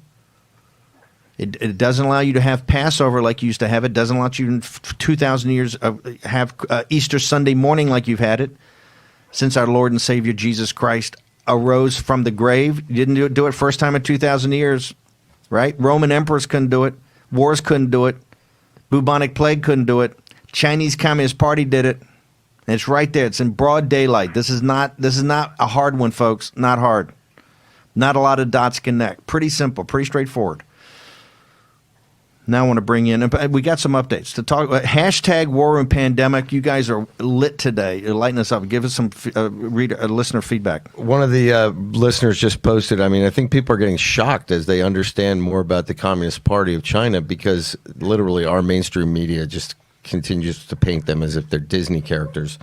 [SPEAKER 11] It doesn't allow you to have Passover like you used to have it. It doesn't allow you in 2,000 years have Easter Sunday morning like you've had it. Since our Lord and Savior Jesus Christ arose from the grave. You didn't do it first time in 2,000 years, right? Roman emperors couldn't do it. Wars couldn't do it. Bubonic plague couldn't do it. Chinese Communist Party did it. And it's right there. It's in broad daylight. This is not a hard one, folks. Not hard. Not a lot of dots connect. Pretty simple. Pretty straightforward. Now I want to bring in, and we got some updates to talk about. Hashtag War Room Pandemic. You guys are lit today. Lighten us up. Give us some listener feedback.
[SPEAKER 2] One of the listeners just posted, I think people are getting shocked as they understand more about the Communist Party of China because literally our mainstream media just continues to paint them as if they're Disney characters.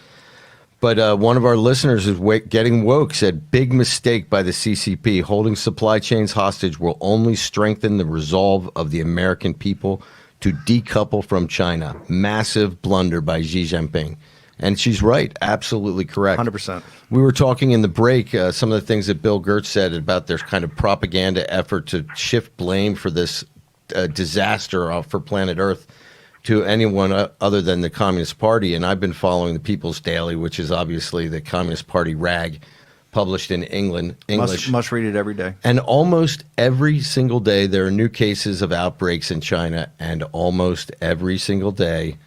[SPEAKER 2] But one of our listeners is getting woke said, big mistake by the CCP. Holding supply chains hostage will only strengthen the resolve of the American people to decouple from China. Massive blunder by Xi Jinping. And she's right. Absolutely correct.
[SPEAKER 11] 100%.
[SPEAKER 2] We were talking in the break, some of the things that Bill Gertz said about their kind of propaganda effort to shift blame for this disaster for planet Earth to anyone other than the Communist Party. And I've been following the People's Daily, which is obviously the Communist Party rag, published in English.
[SPEAKER 11] Must read it every day.
[SPEAKER 2] And almost every single day there are new cases of outbreaks in China, and almost every single day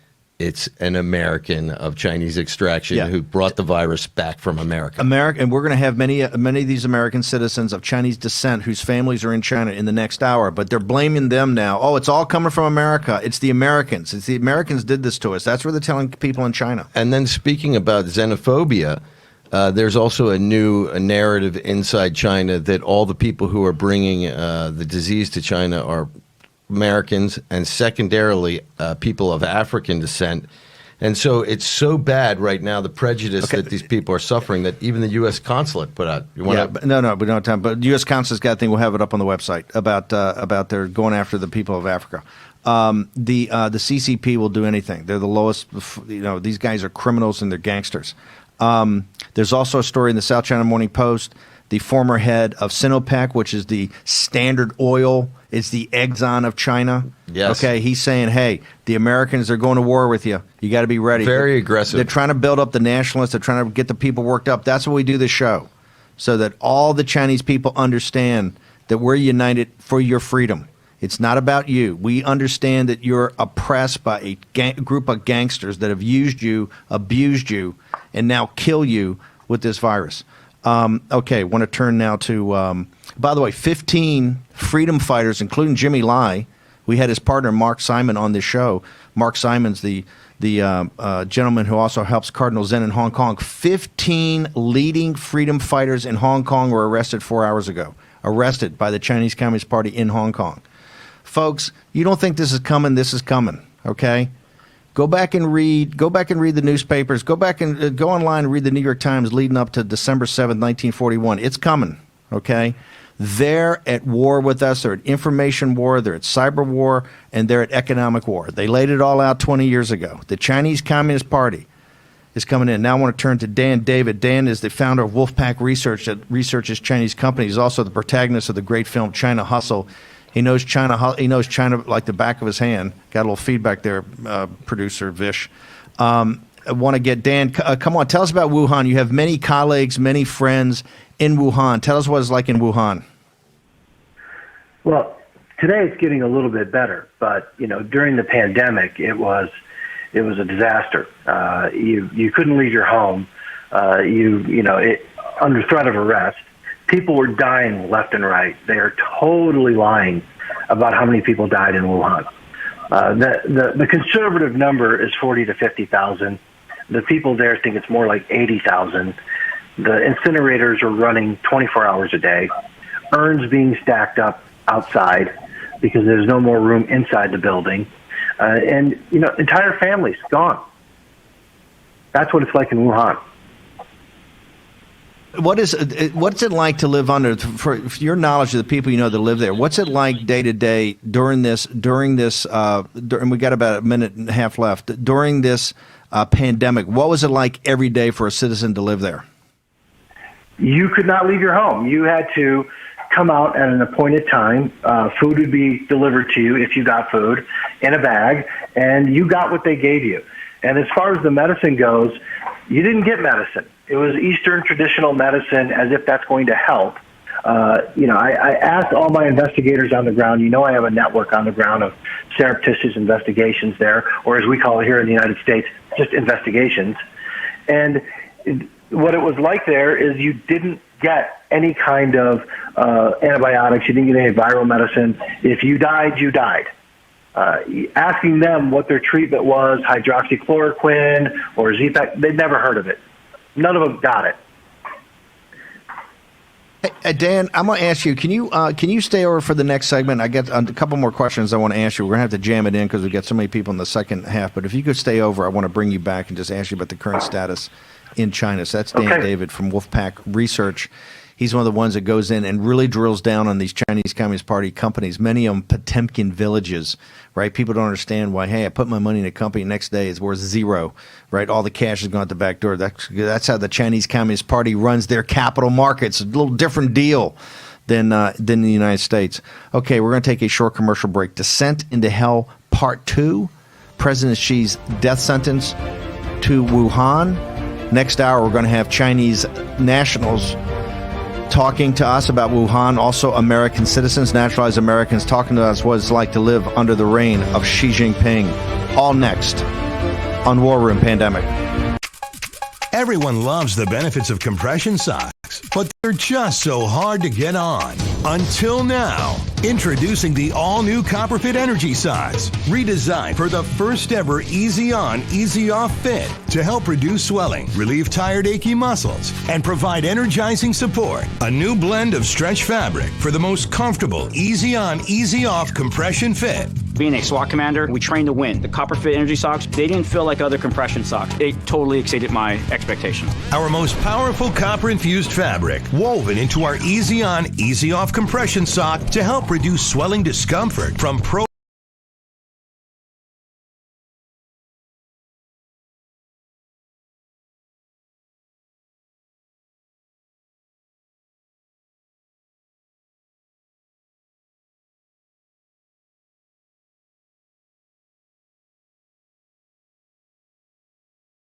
[SPEAKER 2] it's an American of Chinese extraction who brought the virus back from America.
[SPEAKER 11] And we're going to have many of these American citizens of Chinese descent whose families are in China in the next hour, but they're blaming them now. Oh, it's all coming from America. It's the Americans. It's the Americans did this to us. That's what they're telling people in China.
[SPEAKER 2] And then speaking about xenophobia, there's also a new narrative inside China that all the people who are bringing the disease to China are Americans, and secondarily, people of African descent. And so it's so bad right now, the prejudice that these people are suffering, that even the U.S. consulate put out.
[SPEAKER 11] No, we don't have time. But the U.S. consulate's got a thing. We'll have it up on the website about their going after the people of Africa. The CCP will do anything. They're the lowest. These guys are criminals and they're gangsters. There's also a story in the South China Morning Post. The former head of Sinopec, which is the Standard Oil, is the Exxon of China.
[SPEAKER 2] Yes.
[SPEAKER 11] Okay, he's saying, hey, the Americans are going to war with you. You got to be ready.
[SPEAKER 2] Very aggressive.
[SPEAKER 11] They're trying to build up the nationalists. They're trying to get the people worked up. That's why we do this show, so that all the Chinese people understand that we're united for your freedom. It's not about you. We understand that you're oppressed by a group of gangsters that have used you, abused you, and now kill you with this virus. Okay, want to turn now to, by the way, 15 freedom fighters, including Jimmy Lai. We had his partner, Mark Simon, on this show. Mark Simon's the gentleman who also helps Cardinal Zen in Hong Kong. 15 leading freedom fighters in Hong Kong were arrested 4 hours ago. Arrested by the Chinese Communist Party in Hong Kong. Folks, you don't think this is coming? This is coming, okay? Go back and read the newspapers. Go back and go online and read the New York Times leading up to December 7th, 1941. It's coming, okay? They're at war with us. They're at information war. They're at cyber war. And they're at economic war. They laid it all out 20 years ago. The Chinese Communist Party is coming in. Now I want to turn to Dan David. Dan is the founder of Wolfpack Research that researches Chinese companies. He's also the protagonist of the great film China Hustle. He knows China. He knows China like the back of his hand. Got a little feedback there, producer Vish. I want to get Dan. Come on, tell us about Wuhan. You have many colleagues, many friends in Wuhan. Tell us what it's like in Wuhan.
[SPEAKER 12] Well, today it's getting a little bit better, but during the pandemic, it was a disaster. You couldn't leave your home. Under threat of arrest. People were dying left and right. They are totally lying about how many people died in Wuhan. The conservative number is 40 to 50,000. The people there think it's more like 80,000. The incinerators are running 24 hours a day. Urns being stacked up outside because there's no more room inside the building. And entire families gone. That's what it's like in Wuhan.
[SPEAKER 11] What's it like to live under, for your knowledge of the people that live there? What's it like day to day during this, and we got about a minute and a half left, during this pandemic? What was it like every day for a citizen to live there?
[SPEAKER 12] You could not leave your home. You had to come out at an appointed time. Food would be delivered to you if you got food in a bag, and you got what they gave you. And as far as the medicine goes, you didn't get medicine. It was Eastern traditional medicine, as if that's going to help. I asked all my investigators on the ground. I have a network on the ground of surreptitious investigations there, or as we call it here in the United States, just investigations. And what it was like there is you didn't get any kind of antibiotics. You didn't get any viral medicine. If you died, you died. Asking them what their treatment was, hydroxychloroquine or Z-Pack, they'd never heard of it. None of them got it.
[SPEAKER 11] Hey, Dan, I'm going to ask you, can you stay over for the next segment? I got a couple more questions I want to ask you. We're going to have to jam it in because we've got so many people in the second half. But if you could stay over, I want to bring you back and just ask you about the current status in China. So that's Dan David from Wolfpack Research. He's one of the ones that goes in and really drills down on these Chinese Communist Party companies, many of them Potemkin villages, right? People don't understand why, hey, I put my money in a company, next day it's worth zero, right? All the cash is going out the back door. That's how the Chinese Communist Party runs their capital markets. A little different deal than the United States. Okay, we're going to take a short commercial break. Descent into Hell Part 2, President Xi's death sentence to Wuhan. Next hour, we're going to have Chinese nationals talking to us about Wuhan, also American citizens, naturalized Americans, talking to us what it's like to live under the reign of Xi Jinping. All next on War Room Pandemic.
[SPEAKER 20] Everyone loves the benefits of compression socks, but they're just so hard to get on. Until now, introducing the all-new Copperfit Energy Socks, redesigned for the first ever easy on, easy off fit to help reduce swelling, relieve tired, achy muscles, and provide energizing support. A new blend of stretch fabric for the most comfortable, easy on, easy off compression fit.
[SPEAKER 13] Being a SWAT commander, we train to win. The Copper Fit Energy socks, they didn't feel like other compression socks. They totally exceeded my expectation.
[SPEAKER 20] Our most powerful copper-infused fabric, woven into our easy-on, easy-off compression sock to help reduce swelling discomfort from pro